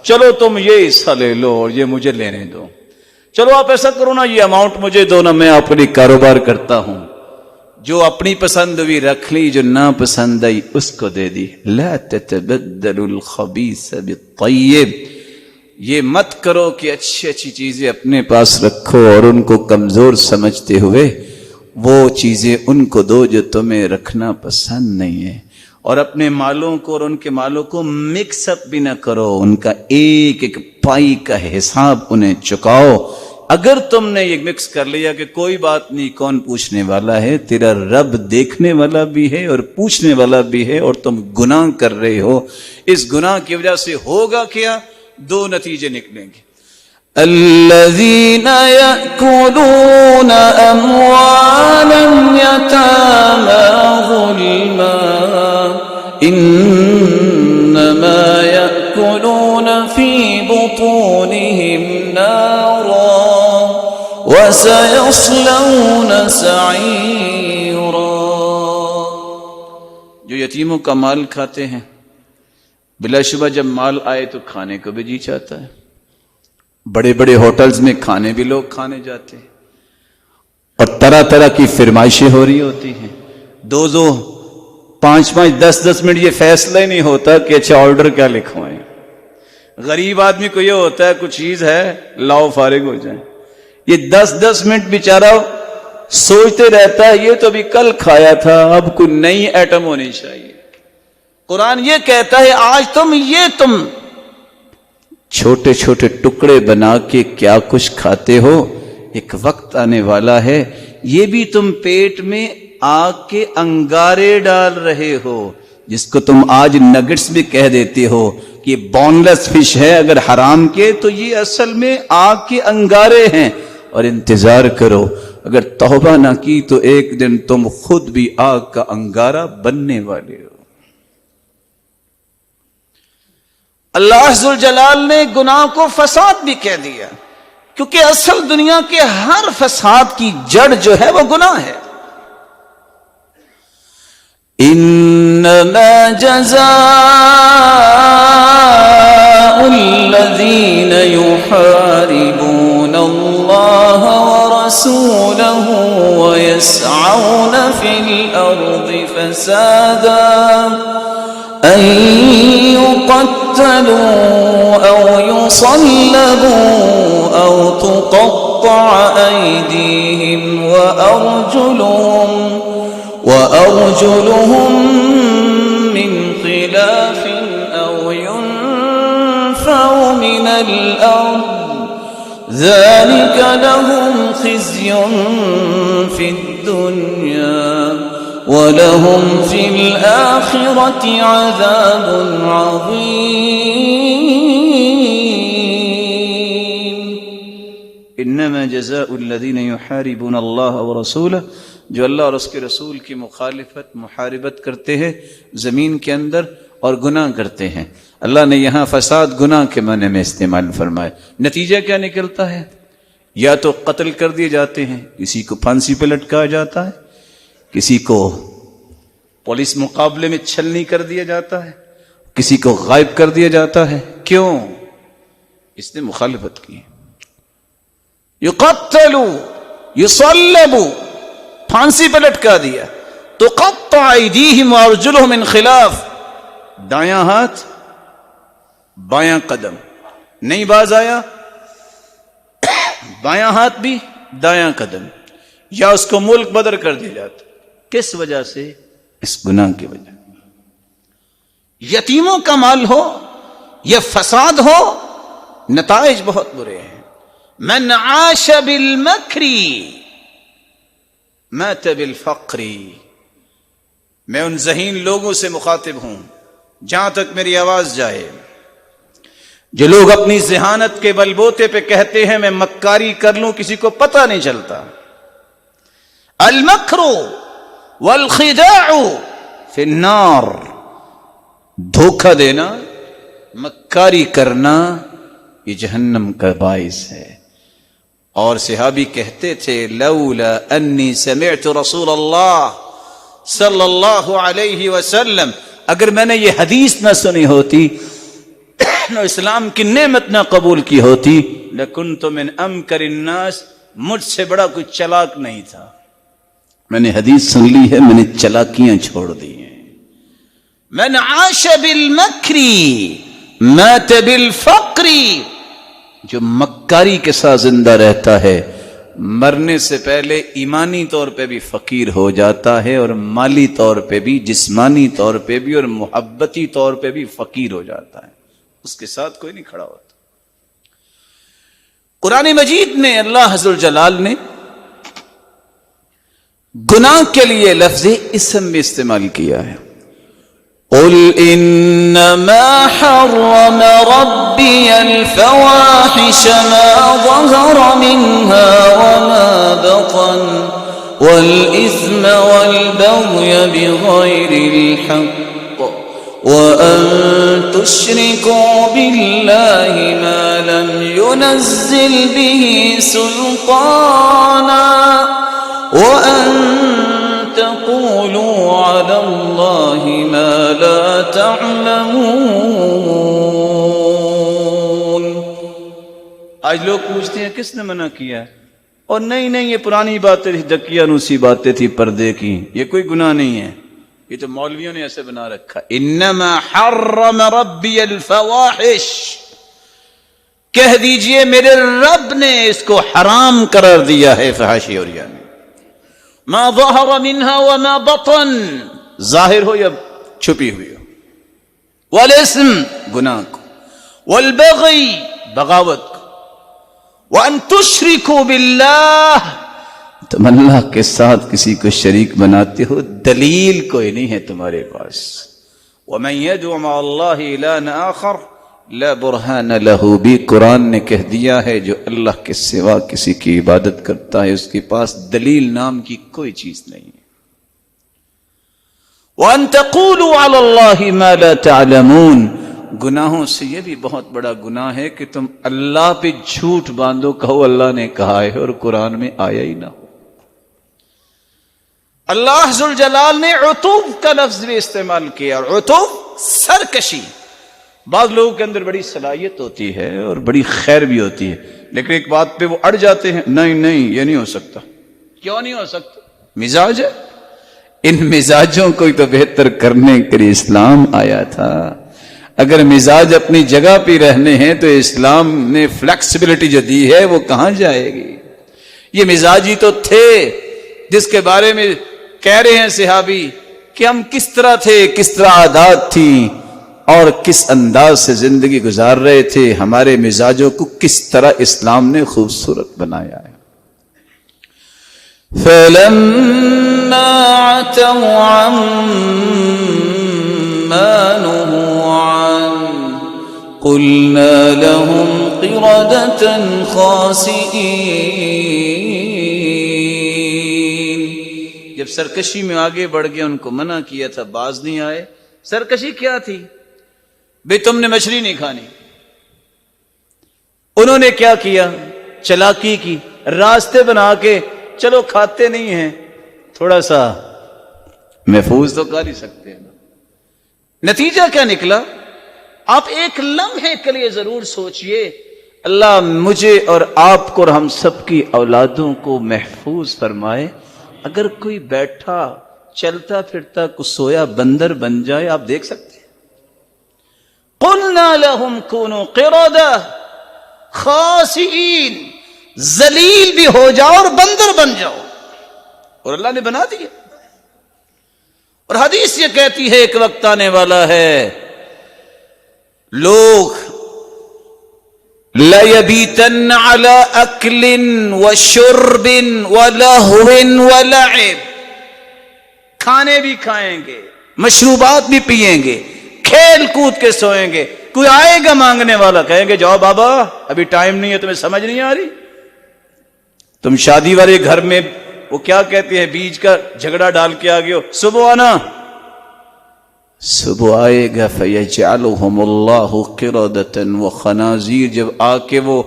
Speaker 2: چلو تم یہ حصہ لے لو اور یہ مجھے لینے دو، چلو آپ ایسا کرو نا، یہ اماؤنٹ مجھے دو نا، میں آپ کے لیے کاروبار کرتا ہوں۔ جو اپنی پسند ہوئی رکھ لی، جو ناپسند آئی اس کو دے دی. لا تتبدل الخبیث بالطیب، یہ مت کرو کہ اچھی اچھی چیزیں اپنے پاس رکھو اور ان کو کمزور سمجھتے ہوئے وہ چیزیں ان کو دو جو تمہیں رکھنا پسند نہیں ہے. اور اپنے مالوں کو اور ان کے مالوں کو مکس اپ بھی نہ کرو، ان کا ایک ایک پائی کا حساب انہیں چکاؤ. اگر تم نے یہ مکس کر لیا کہ کوئی بات نہیں، کون پوچھنے والا ہے، تیرا رب دیکھنے والا بھی ہے اور پوچھنے والا بھی ہے، اور تم گناہ کر رہے ہو، اس گناہ کی وجہ سے ہوگا کیا؟ دو نتیجے نکلیں گے. الذين يأكلون أموال اليتامى ظلما إنما يأكلون في بطونهم نارا وسيصلون سعيرا. جو یتیموں کا مال کھاتے ہیں، بلا شبہ جب مال آئے تو کھانے کو بھی جی چاہتا ہے. بڑے بڑے ہوٹلز میں کھانے بھی لوگ کھانے جاتے ہیں اور طرح طرح کی فرمائشیں ہو رہی ہوتی ہیں. دو 5-5 10 منٹ یہ فیصلہ ہی نہیں ہوتا کہ اچھا آرڈر کیا لکھوائیں. غریب آدمی کو یہ ہوتا ہے کچھ چیز ہے لاؤ فارغ ہو جائیں. یہ 10 منٹ بیچارہ سوچتے رہتا ہے یہ تو ابھی کل کھایا تھا، اب کوئی نئی ایٹم ہونی چاہیے. قرآن یہ کہتا ہے آج تم چھوٹے چھوٹے ٹکڑے بنا کے کیا کچھ کھاتے ہو، ایک وقت آنے والا ہے یہ بھی تم پیٹ میں آگ کے انگارے ڈال رہے ہو، جس کو تم آج نگٹس بھی کہہ دیتے ہو کہ یہ بون لیس فش ہے، اگر حرام کے تو یہ اصل میں آگ کے انگارے ہیں. اور انتظار کرو، اگر توبہ نہ کی تو ایک دن تم خود بھی آگ کا انگارہ بننے والے ہو. اللہ ذوالجلال نے گناہ کو فساد بھی کہہ دیا، کیونکہ اصل دنیا کے ہر فساد کی جڑ جو ہے وہ گناہ ہے. انما جزاء الذین یحاربون اللہ ورسولہ ویسعون فی الارض فسادا أن يقتلوا أو يصلبوا أو تقطع أيديهم وأرجلهم من خلاف أو ينفوا من الأرض ذلك لهم خزي في الدنيا وَلَهُمْ فِي الْآخِرَةِ عَذَابٌ عَظِيمٌ. انما جزاء الذين يحاربون الله ورسوله، جو اللہ اور اس کے رسول کی محاربت کرتے ہیں زمین کے اندر اور گناہ کرتے ہیں. اللہ نے یہاں فساد گناہ کے معنی میں استعمال فرمایا. نتیجہ کیا نکلتا ہے؟ یا تو قتل کر دیے جاتے ہیں، کسی کو پھانسی پہ لٹکایا جاتا ہے، کسی کو پولیس مقابلے میں چھلنی کر دیا جاتا ہے، کسی کو غائب کر دیا جاتا ہے. کیوں؟ اس نے مخالفت کی. یقتلوا یصلبوا، پھانسی پہ لٹکا دیا. تقطع ایدیہم وارجلہم من خلاف، دایاں ہاتھ بایاں قدم نہیں باز آیا، بایاں ہاتھ بھی دایاں قدم، یا اس کو ملک بدر کر دیا جاتا. کس وجہ سے؟ اس گناہ کی وجہ. یتیموں کا مال ہو یا فساد ہو، نتائج بہت برے ہیں. من عاش بالمکر مات بالفقر. میں ان ذہین لوگوں سے مخاطب ہوں جہاں تک میری آواز جائے، جو لوگ اپنی ذہانت کے بلبوتے پہ کہتے ہیں میں مکاری کر لوں کسی کو پتہ نہیں چلتا. المکر والخداع فی النار، دھوکہ دینا، مکاری کرنا یہ جہنم کا باعث ہے. اور صحابی کہتے تھے لولا انی سمعت رسول اللہ صلی اللہ علیہ وسلم، اگر میں نے یہ حدیث نہ سنی ہوتی، اسلام کی نعمت نہ قبول کی ہوتی، لکنت من امکر الناس، مجھ سے بڑا کوئی چلاک نہیں تھا، میں نے حدیث سن لی ہے، میں نے چلاکیاں چھوڑ دی ہیں. من عاش بالمکر مات بالفقر، جو مکاری کے ساتھ زندہ رہتا ہے مرنے سے پہلے ایمانی طور پہ بھی فقیر ہو جاتا ہے، اور مالی طور پہ بھی، جسمانی طور پہ بھی، اور محبتی طور پہ بھی فقیر ہو جاتا ہے. اس کے ساتھ کوئی نہیں کھڑا ہوتا. قرآن مجید میں اللہ عز وجل نے گناہ کے لیے لفظ اسم میں استعمال کیا ہے. قل انما حرم ربي الفواحش ما ظهر منها وما بطن والإثم والبغي بغير الحق وأن تشركوا بالله ما لم ينزل به سلطانا وأن تقولوا على الله ما لا تعلمون. آج لوگ پوچھتے ہیں کس نے منع کیا ہے، اور نہیں یہ پرانی باتیں تھی، دقیانوسی باتیں تھی پردے کی، یہ کوئی گناہ نہیں ہے، یہ تو مولویوں نے ایسے بنا رکھا. انما حرم ربی الفواحش، کہہ دیجئے میرے رب نے اس کو حرام قرار دیا ہے. فحاشی اور یعنی ما ظہر منها وما بطن، ظاہر ہو یا چھپی ہوئی ہو، والاسم گناہ کو، والبغی بغاوت کو، وان تشرکوا باللہ تم اللہ کے ساتھ کسی کو شریک بناتے ہو، دلیل کوئی نہیں ہے تمہارے پاس. ومن يدعو مع اللہ الہا آخر لا برہان لہ، بھی قرآن نے کہہ دیا ہے جو اللہ کے سوا کسی کی عبادت کرتا ہے اس کے پاس دلیل نام کی کوئی چیز نہیں ہے. وَأَن تَقُولُوا عَلَى اللَّهِ مَا لَا تَعْلَمُونَ، گناہوں سے یہ بھی بہت بڑا گناہ ہے کہ تم اللہ پہ جھوٹ باندھو، کہو اللہ نے کہا ہے اور قرآن میں آیا ہی نہ ہو. اللہ ذوالجلال نے عتوب کا لفظ بھی استعمال کیا، اور عتوب سرکشی. بعض لوگوں کے اندر بڑی صلاحیت ہوتی ہے اور بڑی خیر بھی ہوتی ہے، لیکن ایک بات پہ وہ اڑ جاتے ہیں، نہیں یہ نہیں ہو سکتا. کیوں نہیں ہو سکتا؟ مزاج ہے. ان مزاجوں کو تو بہتر کرنے کے لیے اسلام آیا تھا. اگر مزاج اپنی جگہ پہ رہنے ہیں تو اسلام نے فلیکسیبلٹی جو دی ہے وہ کہاں جائے گی؟ یہ مزاجی تو تھے جس کے بارے میں کہہ رہے ہیں صحابی کہ ہم کس طرح تھے، کس طرح عادات تھیں اور کس انداز سے زندگی گزار رہے تھے، ہمارے مزاجوں کو کس طرح اسلام نے خوبصورت بنایا ہے. فَلَمَّا عَتَوْا عَمَّا نُهُوا عَنْهُ قُلْنَا لَهُمْ قِرَدَةً خَاسِئِينَ. جب سرکشی میں آگے بڑھ گئے ان کو منع کیا تھا، باز نہیں آئے. سرکشی کیا تھی؟ بے تم نے مچھلی نہیں کھانی. انہوں نے کیا کیا؟ چلاکی کی، راستے بنا کے چلو کھاتے نہیں ہیں، تھوڑا سا محفوظ تو کر ہی سکتے ہیں. نتیجہ کیا نکلا؟ آپ ایک لمحے کے لیے ضرور سوچئے، اللہ مجھے اور آپ کو اور ہم سب کی اولادوں کو محفوظ فرمائے. اگر کوئی بیٹھا چلتا پھرتا کو سویا بندر بن جائے، آپ دیکھ سکتے ہیں. قلنا لهم كونوا قردة خاسئين، ذلیل بھی ہو جاؤ اور بندر بن جاؤ، اور اللہ نے بنا دیا. اور حدیث یہ کہتی ہے ایک وقت آنے والا ہے لوگ لَيَبِيتَنَّ عَلَىٰ أَكْلٍ وَشُرْبٍ وَلَهْوٍ وَلَعِبٍ، کھانے بھی کھائیں گے، مشروبات بھی پئیں گے، کھیل کود کے سوئیں گے. کوئی آئے گا مانگنے والا، کہیں گے جاؤ بابا ابھی ٹائم نہیں ہے، تمہیں سمجھ نہیں آ رہی. تم شادی والے گھر میں وہ کیا کہتے ہیں، بیج کا جھگڑا ڈال کے آ گئے ہو، صبح آنا. صبح آئے گا فَيَجْعَلُهُمُ اللَّهُ قِرَدَةً وَخَنَازِيرَ، جب آ کے وہ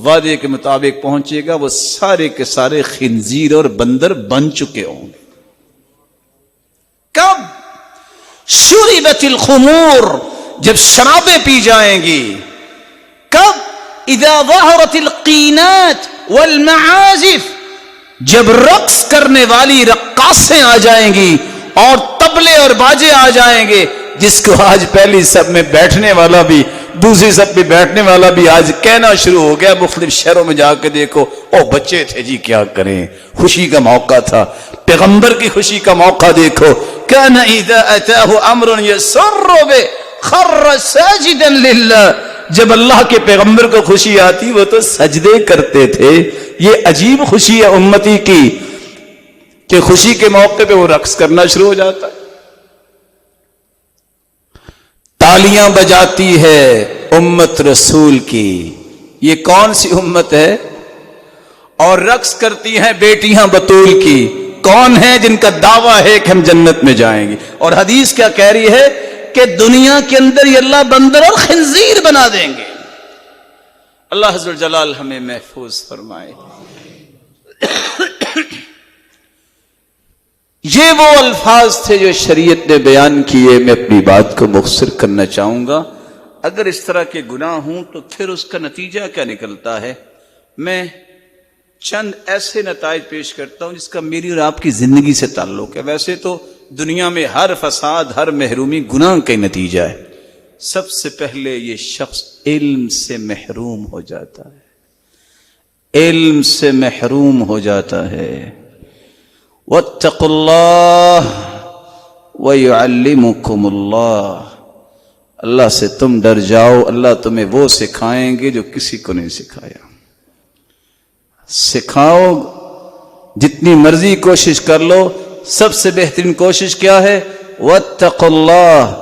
Speaker 2: وعدے کے مطابق پہنچے گا وہ سارے کے سارے خنزیر اور بندر بن چکے ہوں گے. کب؟ شربت الخمور، جب شرابیں پی جائیں گی. کب؟ اذا ظہرت القینات والمعازف، جب رقص کرنے والی رقاصیں آ جائیں گی اور طبلے اور باجے آ جائیں گے، جس کو آج پہلی صف میں بیٹھنے والا بھی، دوسری صف میں بیٹھنے والا بھی آج کہنا شروع ہو گیا، مختلف شہروں میں جا کے دیکھو، او بچے تھے جی، کیا کریں، خوشی کا موقع تھا، پیغمبر کی خوشی کا موقع دیکھو، کان اذا اتاہ امر یسر بہ خر ساجدا للہ، جب اللہ کے پیغمبر کو خوشی آتی وہ تو سجدے کرتے تھے۔ یہ عجیب خوشی ہے امتی کی کہ خوشی کے موقع پہ وہ رقص کرنا شروع ہو جاتا ہے، تالیاں بجاتی ہے امت رسول کی۔ یہ کون سی امت ہے؟ اور رقص کرتی ہیں بیٹیاں بطول کی، کون ہیں جن کا دعویٰ ہے کہ ہم جنت میں جائیں گے؟ اور حدیث کیا کہہ رہی ہے کہ دنیا کے اندر یہ اللہ بندر اور خنزیر بنا دیں گے۔ اللہ عز و جلال ہمیں محفوظ فرمائے۔ یہ وہ الفاظ تھے جو شریعت نے بیان کیے۔ میں اپنی بات کو مختصر کرنا چاہوں گا۔ اگر اس طرح کے گناہ ہوں تو پھر اس کا نتیجہ کیا نکلتا ہے؟ میں چند ایسے نتائج پیش کرتا ہوں جس کا میری اور آپ کی زندگی سے تعلق ہے۔ ویسے تو دنیا میں ہر فساد، ہر محرومی گناہ کا نتیجہ ہے۔ سب سے پہلے یہ شخص علم سے محروم ہو جاتا ہے، علم سے محروم ہو جاتا ہے۔ واتقوا اللہ ویعلمکم اللہ، اللہ سے تم ڈر جاؤ، اللہ تمہیں وہ سکھائیں گے جو کسی کو نہیں سکھایا۔ سکھاؤ، جتنی مرضی کوشش کر لو، سب سے بہترین کوشش کیا ہے؟ واتقوا اللہ،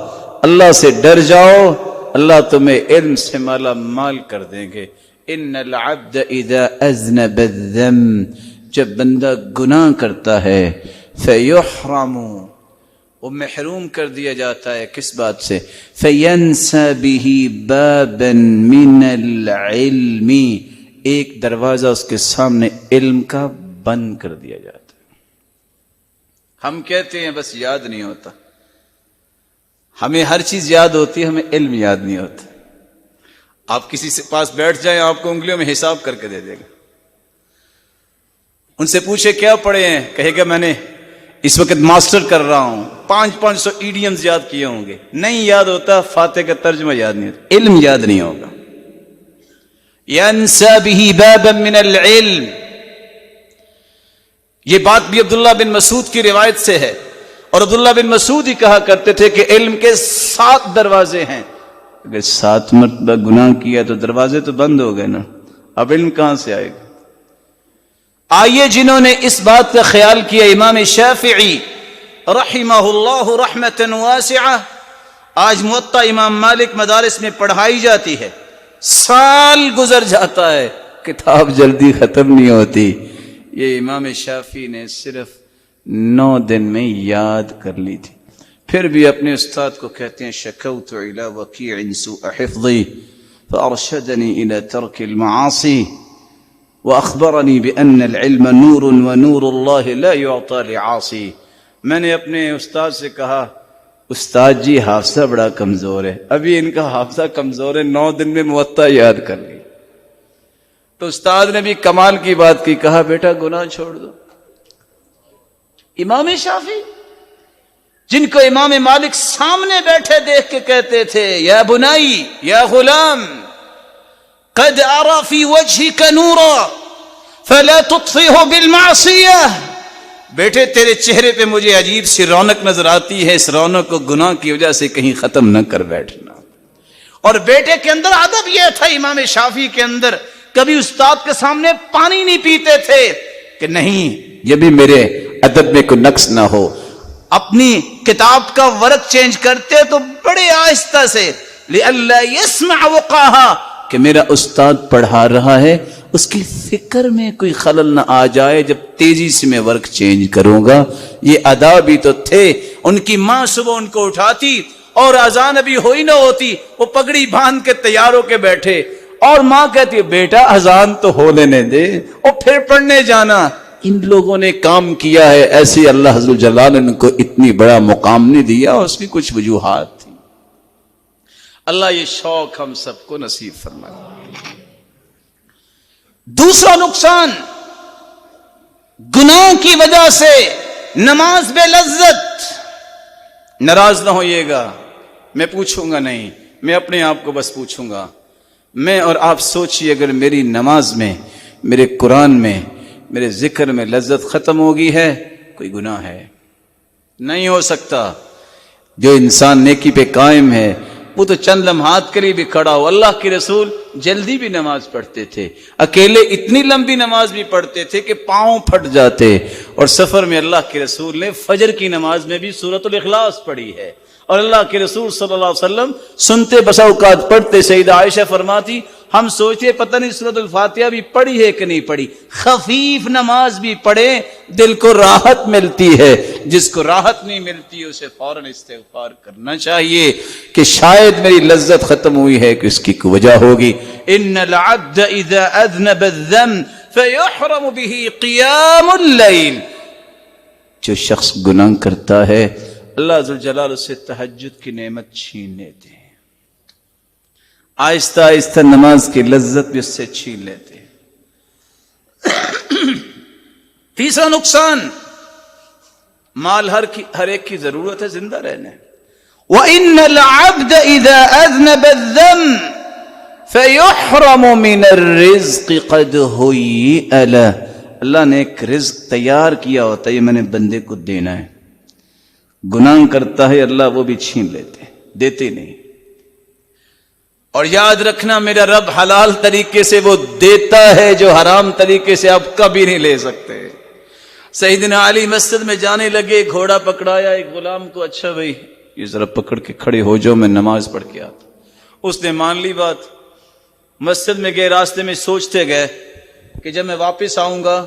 Speaker 2: اللہ سے ڈر جاؤ، اللہ تمہیں علم سے مالا مال کر دیں گے۔ ان العبد اذا اذنب الذنب، جب بندہ گناہ کرتا ہے، فیحرم، وہ محروم کر دیا جاتا ہے کس بات سے؟ فینسى به بابا من العلم، ایک دروازہ اس کے سامنے علم کا بند کر دیا جاتا ہے۔ ہم کہتے ہیں بس یاد نہیں ہوتا، ہمیں ہر چیز یاد ہوتی ہے، ہمیں علم یاد نہیں ہوتا۔ آپ کسی سے پاس بیٹھ جائیں، آپ کو انگلیوں میں حساب کر کے دے دے گا۔ ان سے پوچھے کیا پڑھے ہیں، کہے گا میں نے اس وقت ماسٹر کر رہا ہوں، 500 ایڈیمز یاد کیے ہوں گے۔ نہیں یاد ہوتا، فاتح کا ترجمہ یاد نہیں ہوتا، علم یاد نہیں ہوگا۔ ينسى به بابا من العلم، یہ بات بھی عبداللہ بن مسعود کی روایت سے ہے، اور عبداللہ بن مسعود ہی کہا کرتے تھے کہ علم کے 7 دروازے ہیں۔ اگر 7 مرتبہ گناہ کیا تو دروازے تو بند ہو گئے نا، اب علم کہاں سے آئے گا؟ آئیے، جنہوں نے اس بات کا خیال کیا، امام شافعی رحمہ اللہ رحمۃ واسعہ، آج موطا امام مالک مدارس میں پڑھائی جاتی ہے، سال گزر جاتا ہے، کتاب جلدی ختم نہیں ہوتی، یہ امام شافعی نے صرف 9 دن میں یاد کر لی تھی۔ پھر بھی اپنے استاد کو کہتے ہیں شکوت الی وکیع سوء حفظی فارشدنی الی ترک المعاصی واخبرنی بان العلم نور ونور اللہ لا یعطى لعاصی۔ میں نے اپنے استاد سے کہا استاد جی حافظہ بڑا کمزور ہے، ابھی ان کا حافظہ کمزور ہے، 9 دن میں موطا یاد کر لی۔ تو استاد نے بھی کمال کی بات کی، کہا بیٹا گناہ چھوڑ دو۔ امام شافعی جن کو امام مالک سامنے بیٹھے دیکھ کے کہتے تھے یا بنائی یا غلام قد ارى في وجهك نورا فلا تطفئه بالمعصیہ، بیٹے تیرے چہرے پہ مجھے عجیب سی رونق نظر آتی ہے، اس رونق کو گناہ کی وجہ سے کہیں ختم نہ کر بیٹھنا۔ اور بیٹے کے اندر ادب یہ تھا، امام شافعی کے اندر کبھی استاد کے سامنے پانی نہیں پیتے تھے کہ نہیں یہ بھی میرے ادب میں کوئی نقص نہ ہو۔ اپنی کتاب کا ورق چینج کرتے تو بڑے آہستہ سے لئلا يسمع وقاہا، کہ میرا استاد پڑھا رہا ہے، اس کی فکر میں کوئی خلل نہ آ جائے جب تیزی سے میں ورق چینج کروں گا۔ یہ ادا بھی تو تھے۔ ان کی ماں صبح ان کو اٹھاتی اور اذان ابھی ہوئی نہ ہوتی، وہ پگڑی باندھ کے تیار ہو کے بیٹھے، اور ماں کہتی ہے بیٹا اذان تو ہو لینے دے اور پھر پڑھنے جانا۔ ان لوگوں نے کام کیا ہے، ایسے اللہ عز و جلال نے ان کو اتنی بڑا مقام نہیں دیا، اس کی کچھ وجوہات تھی۔ اللہ یہ شوق ہم سب کو نصیب فرمائے۔ دوسرا نقصان گناہ کی وجہ سے نماز بے لذت. ناراض نہ ہوئیے گا، میں پوچھوں گا نہیں، میں اپنے آپ کو بس پوچھوں گا. میں اور آپ سوچئے اگر میری نماز میں، میرے قرآن میں، میرے ذکر میں لذت ختم ہوگی ہے، کوئی گناہ ہے؟ نہیں ہو سکتا. جو انسان نیکی پہ قائم ہے وہ تو چند لمحات کے لیے بھی کھڑا ہو. اللہ کے رسول جلدی بھی نماز پڑھتے تھے، اکیلے اتنی لمبی نماز بھی پڑھتے تھے کہ پاؤں پھٹ جاتے. اور سفر میں اللہ کے رسول نے فجر کی نماز میں بھی سورۃ الاخلاص پڑھی ہے. اور اللہ کے رسول صلی اللہ علیہ وسلم سنتے بسا اوقات پڑھتے. سیدہ عائشہ فرماتی ہم سوچتے پتہ نہیں سورۃ الفاتحہ بھی پڑھی ہے کہ نہیں پڑھی. خفیف نماز بھی پڑھے دل کو راحت ملتی ہے. جس کو راحت نہیں ملتی اسے فوراً استغفار کرنا چاہیے کہ شاید میری لذت ختم ہوئی ہے کہ اس کی کوئی وجہ ہوگی. ان العبد اذا اذنب الذنب فيحرم به قيام الليل. جو شخص گناہ کرتا ہے اللہ ذوالجلال سے تہجد کی نعمت چھین لیتے ہیں. آہستہ آہستہ نماز کی لذت بھی اس سے چھین لیتے ہیں. تیسرا نقصان، مال ہر ایک کی ضرورت ہے زندہ رہنے. وَإِنَّ الْعَبْدَ إِذَا أَذْنَبَ الذَّنبَ فَيُحْرَمُ مِنَ الرِّزْقِ قَدْ هُيِّئَ لَهُ. اللہ نے ایک رزق تیار کیا ہوتا ہے، یہ میں نے بندے کو دینا ہے. گناہ کرتا ہے اللہ وہ بھی چھین لیتے، دیتے نہیں. اور یاد رکھنا میرا رب حلال طریقے سے وہ دیتا ہے جو حرام طریقے سے آپ کبھی نہیں لے سکتے. سیدنا علی مسجد میں جانے لگے، گھوڑا پکڑایا ایک غلام کو، اچھا بھائی یہ ذرا پکڑ کے کھڑے ہو جاؤ میں نماز پڑھ کے آتا. اس نے مان لی بات. مسجد میں گئے، راستے میں سوچتے گئے کہ جب میں واپس آؤں گا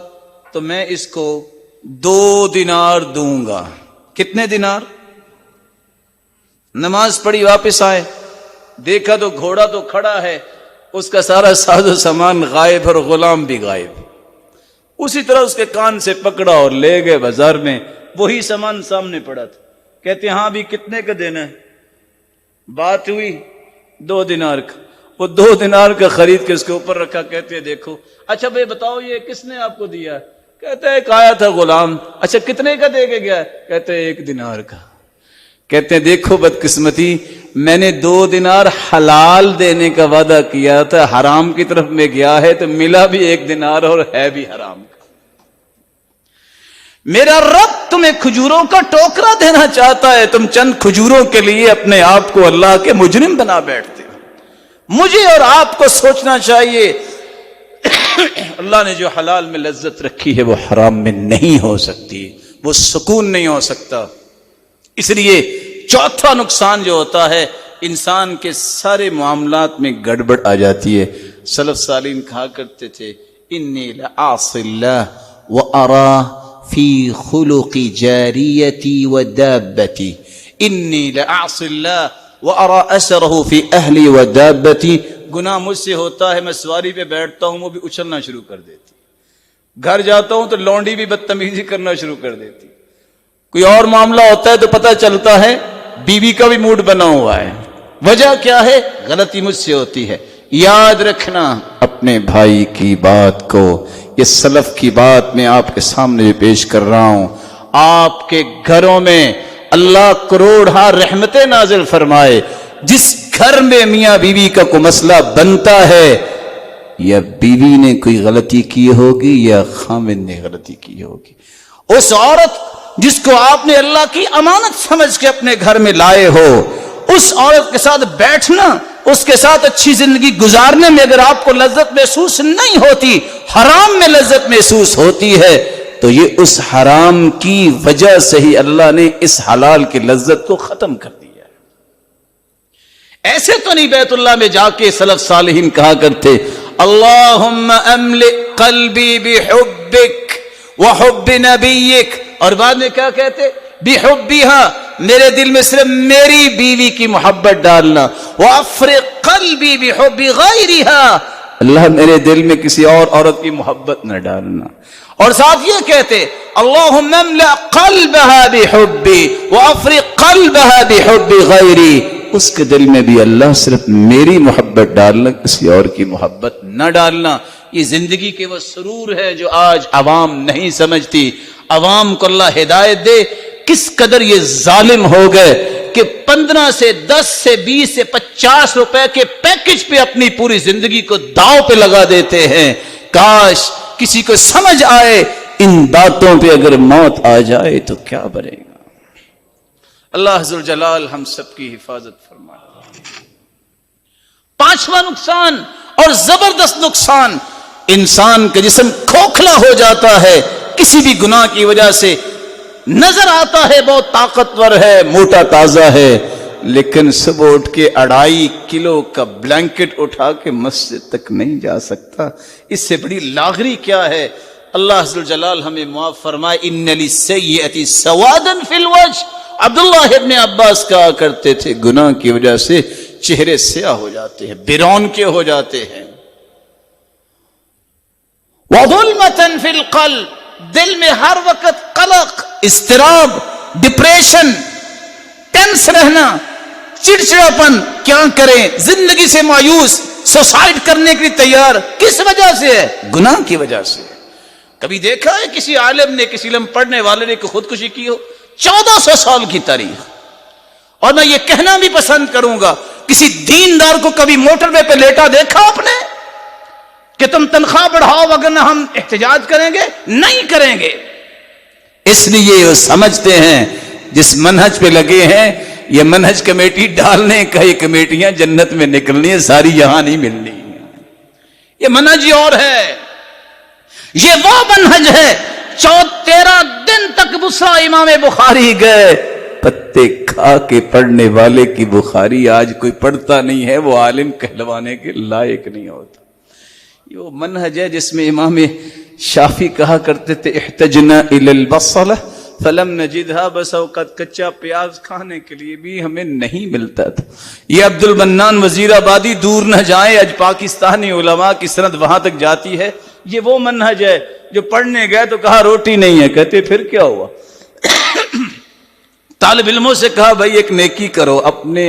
Speaker 2: تو میں اس کو 2 دینار دوں گا. کتنے دینار؟ نماز پڑھی، واپس آئے، دیکھا تو گھوڑا تو کھڑا ہے، اس کا سارا ساز و سامان غائب اور غلام بھی غائب. اسی طرح اس کے کان سے پکڑا اور لے گئے بازار میں. وہی سامان سامنے پڑا تھا. کہتے ہاں بھی کتنے کا دینا ہے؟ بات ہوئی 2 دینار کا. وہ 2 دینار کا خرید کے اس کے اوپر رکھا. کہتے دیکھو اچھا بھائی بتاؤ یہ کس نے آپ کو دیا؟ کہتے ایک آیا تھا غلام. اچھا کتنے کا دے کے گیا؟ کہتے 1 دینار کا. کہتے ہیں دیکھو بدقسمتی، میں نے 2 دینار حلال دینے کا وعدہ کیا تھا، حرام کی طرف میں گیا ہے تو ملا بھی 1 دینار اور ہے بھی حرام کا. میرا رب تمہیں کھجوروں کا ٹوکرا دینا چاہتا ہے، تم چند کھجوروں کے لیے اپنے آپ کو اللہ کے مجرم بنا بیٹھتے ہو. مجھے اور آپ کو سوچنا چاہیے اللہ نے جو حلال میں لذت رکھی ہے وہ حرام میں نہیں ہو سکتی، وہ سکون نہیں ہو سکتا. اس لیے چوتھا نقصان جو ہوتا ہے انسان کے سارے معاملات میں گڑبڑ آ جاتی ہے. سلف صالحین کہا کرتے تھے انی لعاصی اللہ وارا فی خلق جاریتی ودابتی. انی لعاصی اللہ وارا اثرہ فی اہلی ودابتی. گناہ مجھ سے ہوتا ہے، میں سواری پہ بیٹھتا ہوں وہ بھی اچھلنا شروع کر دیتی. گھر جاتا ہوں تو لونڈی بھی بدتمیزی کرنا شروع کر دیتی. کوئی اور معاملہ ہوتا ہے تو پتہ چلتا ہے بیوی کا بھی موڈ بنا ہوا ہے. وجہ کیا ہے؟ غلطی مجھ سے ہوتی ہے. یاد رکھنا اپنے بھائی کی بات کو، یہ سلف کی بات میں آپ کے سامنے پیش کر رہا ہوں. آپ کے گھروں میں اللہ کروڑ رحمتیں نازل فرمائے. جس گھر میں میاں بیوی کا کوئی مسئلہ بنتا ہے یا بیوی نے کوئی غلطی کی ہوگی یا خامن نے غلطی کی ہوگی. اس عورت جس کو آپ نے اللہ کی امانت سمجھ کے اپنے گھر میں لائے ہو، اس عورت کے ساتھ بیٹھنا، اس کے ساتھ اچھی زندگی گزارنے میں اگر آپ کو لذت محسوس نہیں ہوتی، حرام میں لذت محسوس ہوتی ہے، تو یہ اس حرام کی وجہ سے ہی اللہ نے اس حلال کی لذت کو ختم کر دیا. ایسے تو نہیں بیت اللہ میں جا کے سلف صالحین کہا کرتے اللہم املئ قلبی بحبک وحب نبیک، اور بعد میں کیا کہتے؟ بحبیہا، میرے دل میں صرف میری بیوی کی محبت ڈالنا. وافرغ قلبی بحب غیرہا، اللہ میرے دل میں کسی اور عورت کی محبت نہ ڈالنا. اور ساتھ یہ کہتے اللہم املأ قلبها بحبی وافرغ قلبها بحب غیری. اس کے دل میں بھی اللہ صرف میری محبت ڈالنا، کسی اور کی محبت نہ ڈالنا. یہ زندگی کے وہ سرور ہے جو آج عوام نہیں سمجھتی. عوام کو اللہ ہدایت دے. کس قدر یہ ظالم ہو گئے کہ 15 سے 10 سے 20 سے 50 روپے کے پیکج پہ اپنی پوری زندگی کو داؤ پہ لگا دیتے ہیں. کاش کسی کو سمجھ آئے ان باتوں پہ اگر موت آ جائے تو کیا بنے گا. اللہ ذوالجلال ہم سب کی حفاظت فرمائے. پانچواں نقصان اور زبردست نقصان، انسان کا جسم کھوکھلا ہو جاتا ہے کسی بھی گناہ کی وجہ سے. نظر آتا ہے بہت طاقتور ہے، موٹا تازہ ہے، لیکن صبح اٹھ کے 2.5 کلو کا بلینکٹ اٹھا کے مسجد تک نہیں جا سکتا. اس سے بڑی لاغری کیا ہے. اللہ ذوالجلال ہمیں معاف فرمائے. ان للسیئۃ سوادا فی الوجہ. عبداللہ ابن عباس کہا کرتے تھے گناہ کی وجہ سے چہرے سیاہ ہو جاتے ہیں، بیرون کے ہو جاتے ہیں. وظلمة فی القلب. دل میں ہر وقت قلق، اضطراب، ڈپریشن، ٹینس رہنا، چڑچڑاپن. کیا کریں؟ زندگی سے مایوس، سوسائڈ کرنے کے لیے تیار. کس وجہ سے ہے؟ گناہ کی وجہ سے. کبھی دیکھا ہے کسی عالم نے، کسی علم پڑھنے والے نے خودکشی کی ہو؟ 1400 سال کی تاریخ. اور میں یہ کہنا بھی پسند کروں گا، کسی دیندار کو کبھی موٹر وے پہ لیٹا دیکھا آپ نے کہ تم تنخواہ بڑھاؤ وگرنہ ہم احتجاج کریں گے؟ نہیں کریں گے. اس لیے وہ سمجھتے ہیں جس منہج پہ لگے ہیں یہ منہج کمیٹی ڈالنے کا، یہ کمیٹیاں جنت میں نکلنی ہے، ساری یہاں نہیں ملنی. یہ منہج ہی اور ہے. یہ وہ منہج ہے. 13 دن تک بسرا امام بخاری گئے، پتے کھا کے پڑھنے والے کی بخاری آج کوئی پڑھتا نہیں ہے، وہ عالم کہلوانے کے لائق نہیں ہوتا. یہ وہ منہج ہے جس میں امام شافعی کہا کرتے تھے احتجنا الی البصلہ فلم نجدها. بس اوقات کچا پیاز کھانے کے لیے بھی ہمیں نہیں ملتا تھا. یہ عبد المنان وزیر آبادی دور نہ جائیں، آج پاکستانی علماء کی سند وہاں تک جاتی ہے. یہ وہ منہج ہے جو پڑھنے گئے تو کہا روٹی نہیں ہے، کہتے پھر کیا ہوا؟ طالب علموں سے کہا بھائی ایک نیکی کرو، اپنے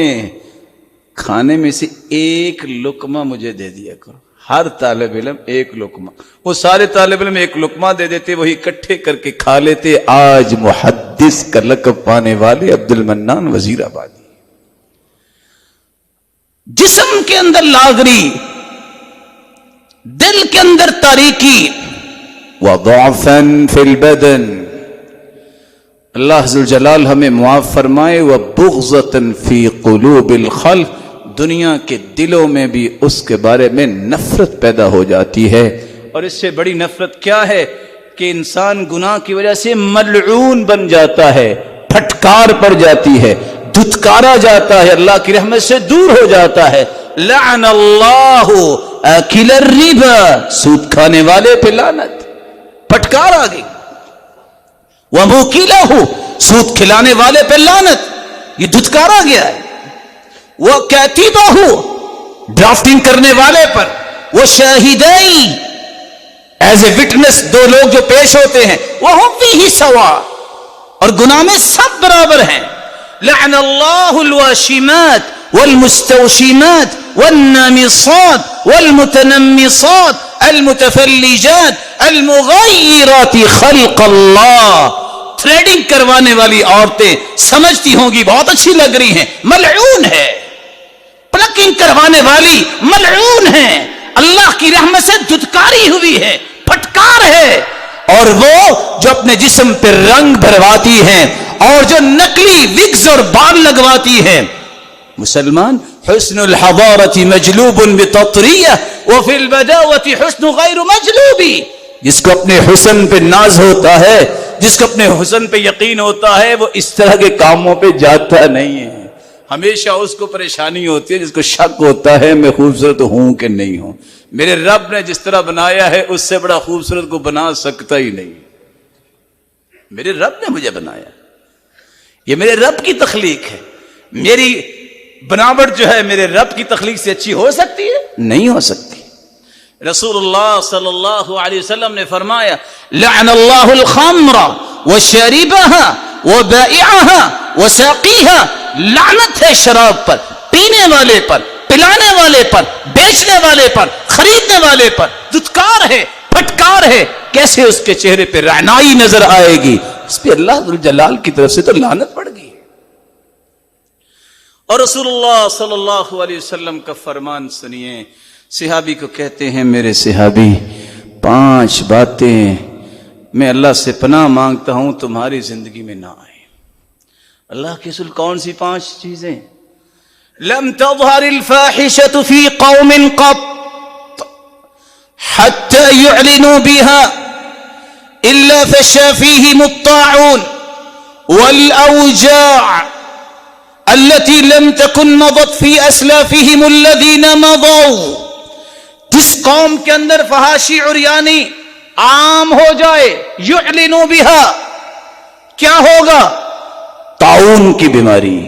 Speaker 2: کھانے میں سے ایک لقمہ مجھے دے دیا کرو. ہر طالب علم ایک لقمہ. وہ سارے طالب علم ایک لقمہ دے دیتے، وہی اکٹھے کر کے کھا لیتے. آج محدث کا لقب پانے والے عبد المنان وزیر آبادی. جسم کے اندر لاغری، دل کے اندر تاریکی. وضعفا فی البدن. اللہ ذوالجلال ہمیں معاف فرمائے. وبغضة فی قلوب الخلق. دنیا کے دلوں میں بھی اس کے بارے میں نفرت پیدا ہو جاتی ہے. اور اس سے بڑی نفرت کیا ہے کہ انسان گناہ کی وجہ سے ملعون بن جاتا ہے، پھٹکار پڑ جاتی ہے، دھتکارا جاتا ہے، اللہ کی رحمت سے دور ہو جاتا ہے. لعن اللہ آکل الربا. سود کھانے والے پہ لعنت، پھٹکار آ گئی. وموکلہ. سود کھلانے والے پہ لعنت، یہ دھتکارا گیا ہے. وہ کاتبہ، ڈرافٹنگ کرنے والے پر. وہ شاہدائی، ایز اے وٹنس 2 لوگ جو پیش ہوتے ہیں، وہ فیہ سوا. اور گناہ میں سب برابر ہیں. لعن اللہ الواشمات والمستوشمات والنامصات والمتنمصات المتفلجات المغیرات خلق اللہ. تھریڈنگ کروانے والی عورتیں سمجھتی ہوں گی بہت اچھی لگ رہی ہیں، ملعون ہے. پلکنگ کروانے والی ملعون ہے، اللہ کی رحمت سے دھتکاری ہوئی ہے، پھٹکار ہے. اور وہ جو اپنے جسم پر رنگ بھرواتی ہیں اور جو نقلی وگز اور بال لگواتی ہیں. مسلمان حسن الحضارة مجلوب بتطریہ وفی البداوة حسن غیر مجلوبی. جس کو اپنے حسن پہ ناز ہوتا ہے، جس کو اپنے حسن پہ یقین ہوتا ہے، وہ اس طرح کے کاموں پہ جاتا نہیں ہے. ہمیشہ اس کو پریشانی ہوتی ہے جس کو شک ہوتا ہے میں خوبصورت ہوں کہ نہیں ہوں. میرے رب نے جس طرح بنایا ہے اس سے بڑا خوبصورت کو بنا سکتا ہی نہیں. میرے رب نے مجھے بنایا، یہ میرے رب کی تخلیق ہے. میری بناوٹ جو ہے میرے رب کی تخلیق سے اچھی ہو سکتی ہے؟ نہیں ہو سکتی. رسول اللہ صلی اللہ علیہ وسلم نے فرمایا لعن اللہ الخمر وشربها
Speaker 3: وبائعها وساقيها. لعنت ہے شراب پر، پینے والے پر، پلانے والے پر، بیچنے والے پر، خریدنے والے پر. دھتکار ہے، پھٹکار ہے. کیسے اس کے چہرے پہ رعنائی نظر آئے گی؟ اس پہ اللہ ذوالجلال کی طرف سے تو لعنت پڑ گئی. اور رسول اللہ صلی اللہ علیہ وسلم کا فرمان سنیے. صحابی کو کہتے ہیں میرے صحابی 5 باتیں میں اللہ سے پناہ مانگتا ہوں تمہاری زندگی میں نہ آئے. اللہ کے رسول کون سی 5 چیزیں؟ لم تظهر الفاحشة في قوم قط حتى يعلنوا بها إلا فشى فيهم الطاعون والأوجاع التي لم تكن مضت في أسلافهم الذين مضوا. جس قوم کے اندر فحاشی عریانی عام ہو جائے، یعلنوا بها، کیا ہوگا؟ طاعون کی بیماری،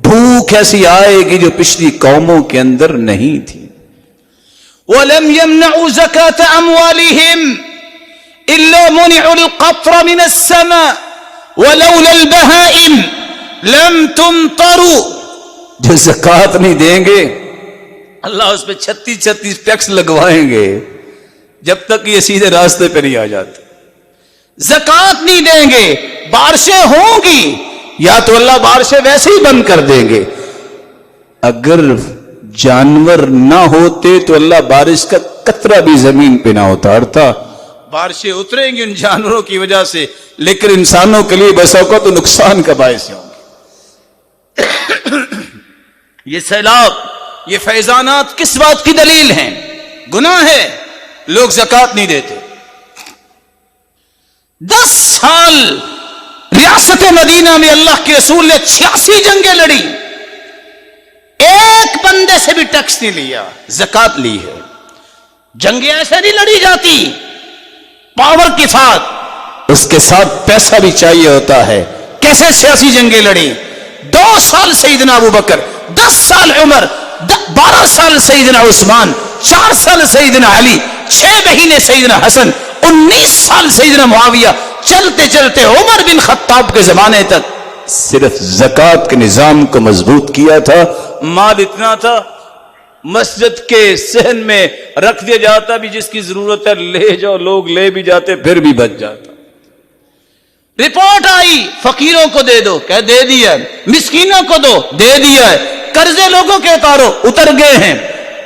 Speaker 3: بھوک ایسی آئے گی جو پچھلی قوموں کے اندر نہیں تھی. وَلَمْ يَمْنَعُوا زَكَاةَ أَمْوَالِهِمْ إِلَّا مُنِعُوا الْقَطْرَ مِنَ السَّمَاءِ وَلَوْلَا الْبَهَائِمْ لَمْ تُمْطَرُوا. جو زکوٰۃ نہیں دیں گے اللہ اس پہ 36 ٹیکس لگوائیں گے جب تک یہ سیدھے راستے پہ نہیں آ جاتے. زکوٰۃ نہیں دیں گے، بارشیں ہوں گی، یا تو اللہ بارشیں ویسے ہی بند کر دیں گے. اگر جانور نہ ہوتے تو اللہ بارش کا قطرہ بھی زمین پہ نہ اتارتا. بارشیں اتریں گی ان جانوروں کی وجہ سے، لیکن انسانوں کے لیے بس اوقات تو نقصان کا باعث ہوں گے. یہ سیلاب، یہ فیضانات کس بات کی دلیل ہیں؟ گناہ ہے، لوگ زکوٰۃ نہیں دیتے. 10 سال ریاست مدینہ میں اللہ کے رسول نے 86 جنگیں لڑی، ایک بندے سے بھی ٹیکس نہیں لیا، زکوٰۃ لی ہے. جنگیں ایسے نہیں لڑی جاتی پاور کے ساتھ، اس کے ساتھ پیسہ بھی چاہیے ہوتا ہے. کیسے 86 جنگیں لڑی؟ 2 سال سیدنا ابو بکر، 10 سال عمر، 12 سال سیدنا عثمان، 4 سال سیدنا علی، 6 مہینے سیدنا حسن، 19 سال سیدنا معاویہ. چلتے چلتے عمر بن خطاب کے زمانے تک صرف زکوٰۃ کے نظام کو مضبوط کیا تھا. مال اتنا تھا مسجد کے صحن میں رکھ دیا جاتا، بھی جس کی ضرورت ہے لے جاؤ، لوگ لے بھی جاتے پھر بھی بچ جاتا. رپورٹ آئی فقیروں کو دے دو، کہ دے دیا. مسکینوں کو دو، دے دیا. قرضے لوگوں کے اتارو، اتر گئے ہیں.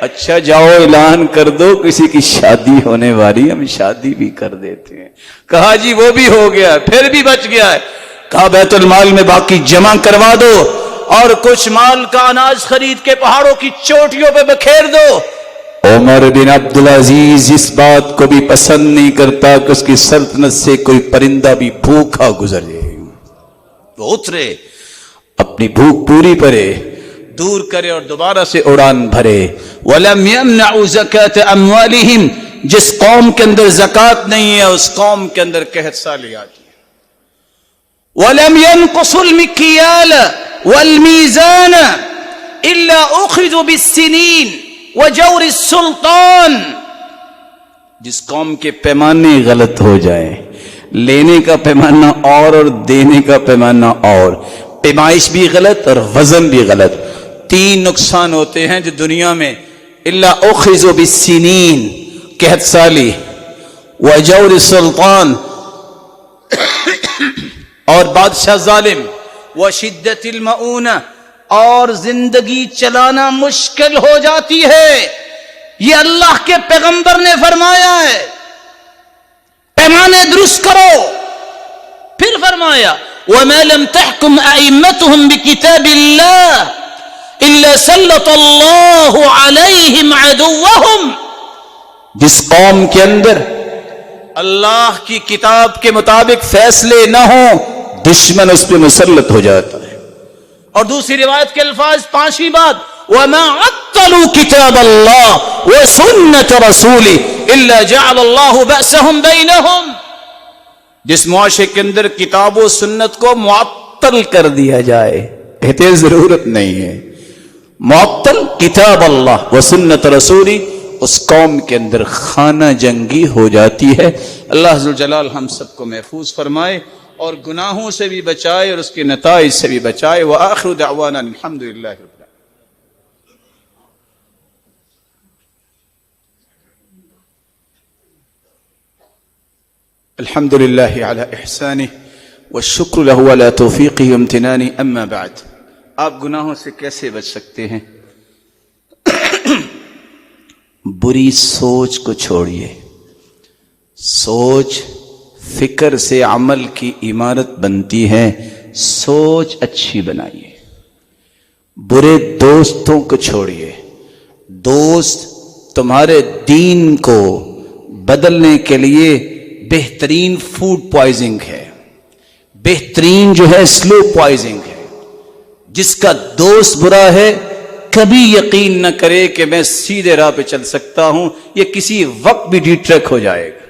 Speaker 3: اچھا جاؤ اعلان کر دو کسی کی شادی ہونے والی، ہم شادی بھی کر دیتے ہیں. کہا جی وہ بھی ہو گیا، پھر بھی بچ گیا ہے. کہا بیت المال میں باقی جمع کروا دو اور کچھ مال کا اناج خرید کے پہاڑوں کی چوٹیوں پہ بکھیر دو. عمر بن عبدالعزیز اس بات کو بھی پسند نہیں کرتا کہ اس کی سلطنت سے کوئی پرندہ بھی بھوکا گزر جائے. وہ اترے، اپنی بھوک پوری کرے، دور کرے اور دوبارہ سے اڑان بھرے. وَلَمْ يَمْنَعُوا زَكَاةَ أَمْوَالِهِمْ. جس قوم کے اندر زکوٰۃ نہیں ہے اس قوم کے اندر قحط سالی آتی ہے. وَلَمْ يَنْقُصُوا الْمِكْيَالَ وَالْمِيزَانَ إِلَّا أُخِذُوا بِالسِّنِينَ وَجَوْرِ السُّلْطَانِ. جس قوم کے پیمانے غلط ہو جائیں، لینے کا پیمانہ اور دینے کا پیمانہ اور، پیمائش بھی غلط اور وزن بھی غلط. 3 نقصان ہوتے ہیں جو دنیا میں الا اخذوا بالسنین، قحط سالی، وجور السلطان، اور بادشاہ ظالم، وشدت المؤونہ، اور زندگی چلانا مشکل ہو جاتی ہے. یہ اللہ کے پیغمبر نے فرمایا ہے پیمانے درست کرو. پھر فرمایا وَمَا لَمْ تَحْكُمْ أَئِمَّتُهُمْ بِكِتَابِ اللَّهِ إِلَّا سَلَّطَ اللَّهُ عَلَيْهِمْ عَدُوَّهُمْ. جس قوم کے اندر اللہ کی کتاب کے مطابق فیصلے نہ ہوں دشمن اس پہ مسلط ہو جاتا ہے. اور دوسری روایت کے الفاظ، 5ویں بات، وَمَا عَطَّلُوا كِتَابَ اللَّهِ وَسُنَّةَ رَسُولِهِ إِلَّا جَعَلَ اللَّهُ بَأْسَهُمْ بَيْنَهُمْ. جس معاشرے کے اندر کتاب و سنت کو معطل کر دیا جائے، کہتے ہیں ضرورت نہیں ہے، معطل کتاب اللہ و سنت رسولی، اس قوم کے اندر خانہ جنگی ہو جاتی ہے. اللہ ذوالجلال ہم سب کو محفوظ فرمائے
Speaker 2: اور گناہوں سے بھی بچائے اور اس کے نتائج سے بھی بچائے. وآخر دعوانا الحمدللہ رب العالمین. الحمد للہ علی احسانہ والشکر لہ علی توفیقہ وامتنانہ. اما بعد، آپ گناہوں سے کیسے بچ سکتے ہیں؟ بری سوچ کو چھوڑیے. سوچ فکر سے عمل کی عمارت بنتی ہے. سوچ اچھی بنائیے. برے دوستوں کو چھوڑیے. دوست تمہارے دین کو بدلنے کے لیے بہترین فوڈ پوائزنگ ہے، بہترین جو ہے سلو پوائزنگ ہے. جس کا دوست برا ہے کبھی یقین نہ کرے کہ میں سیدھے راہ پہ چل سکتا ہوں، یہ کسی وقت بھی ڈیٹریک ہو جائے گا.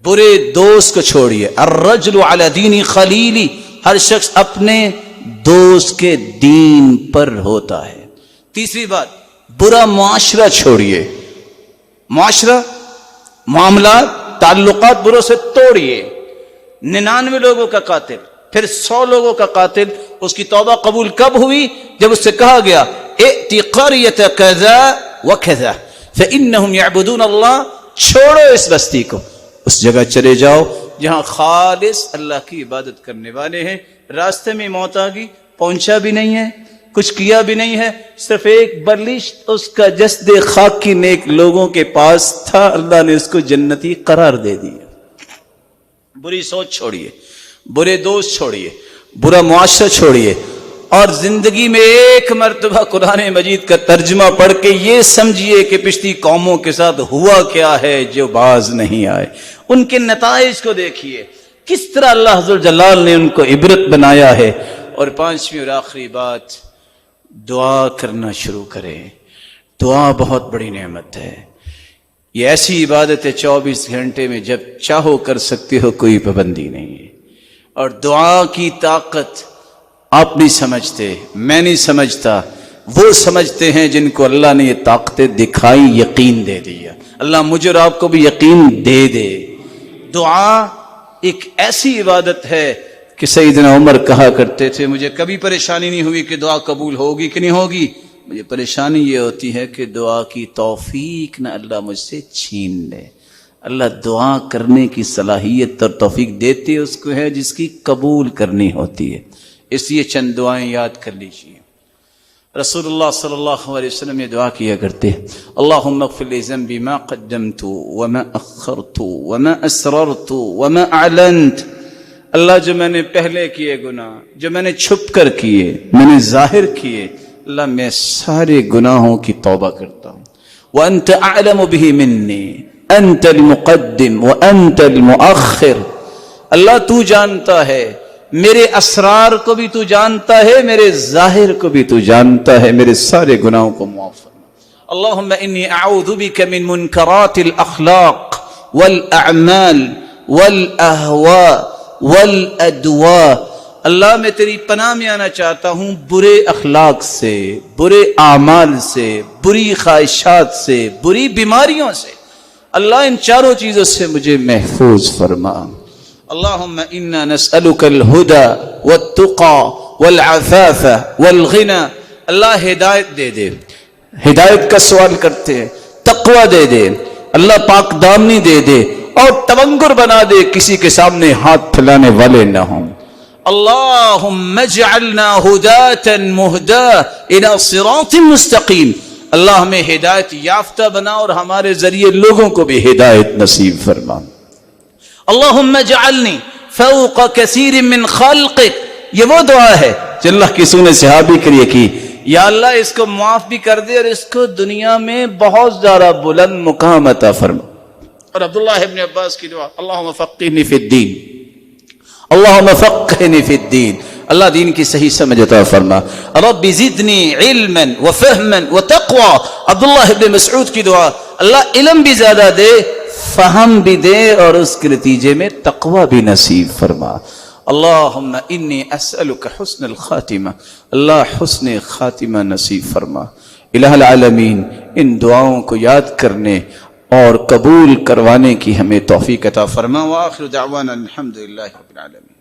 Speaker 2: برے دوست کو چھوڑیے. الرجل علی دین خلیلی، ہر شخص اپنے دوست کے دین پر ہوتا ہے. تیسری بات، برا معاشرہ چھوڑیے. معاشرہ، معاملات، تعلقات بروں سے توڑیے. 99 لوگوں کا قاتل، پھر 100 لوگوں کا قاتل، اس کی توبہ قبول کب ہوئی؟ جب اس سے کہا گیا ائتی قریۃ کذا وکذا فانہم یعبدون اللہ، چھوڑو اس بستی کو، اس جگہ چلے جاؤ جہاں خالص اللہ کی عبادت کرنے والے ہیں. راستے میں موت آ گئی، پہنچا بھی نہیں ہے، کچھ کیا بھی نہیں ہے، صرف ایک بلشت اس کا جسد خاکی نیک لوگوں کے پاس تھا، اللہ نے اس کو جنتی قرار دے دیا. بری سوچ چھوڑیے، برے دوست چھوڑیے، برا معاشرہ چھوڑیے، اور زندگی میں ایک مرتبہ قرآن مجید کا ترجمہ پڑھ کے یہ سمجھیے کہ پچھلی قوموں کے ساتھ ہوا کیا ہے جو باز نہیں آئے. ان کے نتائج کو دیکھیے، کس طرح اللہ عز و جلال نے ان کو عبرت بنایا ہے. اور 5ویں اور آخری بات، دعا کرنا شروع کریں. دعا بہت بڑی نعمت ہے. یہ ایسی عبادت ہے 24 گھنٹے میں جب چاہو کر سکتے ہو، کوئی پابندی نہیں ہے. اور دعا کی طاقت آپ نہیں سمجھتے، میں نہیں سمجھتا، وہ سمجھتے ہیں جن کو اللہ نے یہ طاقتیں دکھائی، یقین دے دیا. اللہ مجھے اور آپ کو بھی یقین دے دے. دعا ایک ایسی عبادت ہے کہ سیدنا عمر کہا کرتے تھے مجھے کبھی پریشانی نہیں ہوئی کہ دعا قبول ہوگی کہ نہیں ہوگی، مجھے پریشانی یہ ہوتی ہے کہ دعا کی توفیق نہ اللہ مجھ سے چھین لے. اللہ دعا کرنے کی صلاحیت اور توفیق دیتے اس کو ہے جس کی قبول کرنی ہوتی ہے. اس لیے چند دعائیں یاد کر لیجیے. رسول اللہ صلی اللہ علیہ وسلم یہ دعا کیا کرتے، اللہم اغفر لی ذنبی ما قدمت وما اخرت وما اسررت وما اعلنت. اللہ جو میں نے پہلے کیے گناہ، جو میں نے چھپ کر کیے، میں نے ظاہر کیے، اللہ میں سارے گناہوں کی توبہ کرتا ہوں. وانت اعلم به منی، انت المقدم وانت المؤخر. اللہ تو جانتا ہے، میرے اسرار کو بھی تو جانتا ہے، میرے ظاہر کو بھی تو جانتا ہے، میرے سارے گناہوں کو معاف فرما. اللہم انی اعوذ بک من منکرات الاخلاق والاعمال والاہواء والادواء. اللہ میں تیری پناہ میں آنا چاہتا ہوں برے اخلاق سے، برے اعمال سے، بری خواہشات سے، بری بیماریوں سے. اللہ ان چاروں چیزوں سے مجھے محفوظ فرما. اللہم انا نسألک الہدى والتقى والعفاف والغنى. اللہ ہدایت دے دے، ہدایت کا سوال کرتے ہیں، تقوی دے دے، اللہ پاک دامنی دے دے، اور تونگر بنا دے، کسی کے سامنے ہاتھ پھیلانے والے نہ ہوں. اللہم اجعلنا ہداة مہداة الى صراط مستقیم. اللہ ہمیں ہدایت یافتہ بنا اور ہمارے ذریعے لوگوں کو بھی ہدایت نصیب فرما. اللہم اجعلنی فوق کثیر من خلقک. یہ وہ دعا ہے جو اللہ کی رسول نے صحابی کے لیے کی، یا اللہ اس کو معاف بھی کر دے اور اس کو دنیا میں بہت زیادہ بلند مقام عطا فرما. اور عبداللہ ابن عباس کی دعا، اللہم فقہنی فی الدین، اللہم فقہنی فی الدین. اللہ دین کی صحیح سمجھ عطا فرما. رب زدنی علما وفہما وتقوی. عبداللہ ابن مسعود کی دعا، اللہ علم بھی زیادہ دے، فہم بھی دے، اور اس کے نتیجے میں تقوی بھی نصیب فرما. اللہم انی اسألک حسن الخاتمہ. اللہ حسن خاتمہ نصیب فرما. الہ العالمین ان دعاؤں کو یاد کرنے اور قبول کروانے کی ہمیں توفیق عطا فرما. وآخر دعوانا الحمدللہ رب العالمین.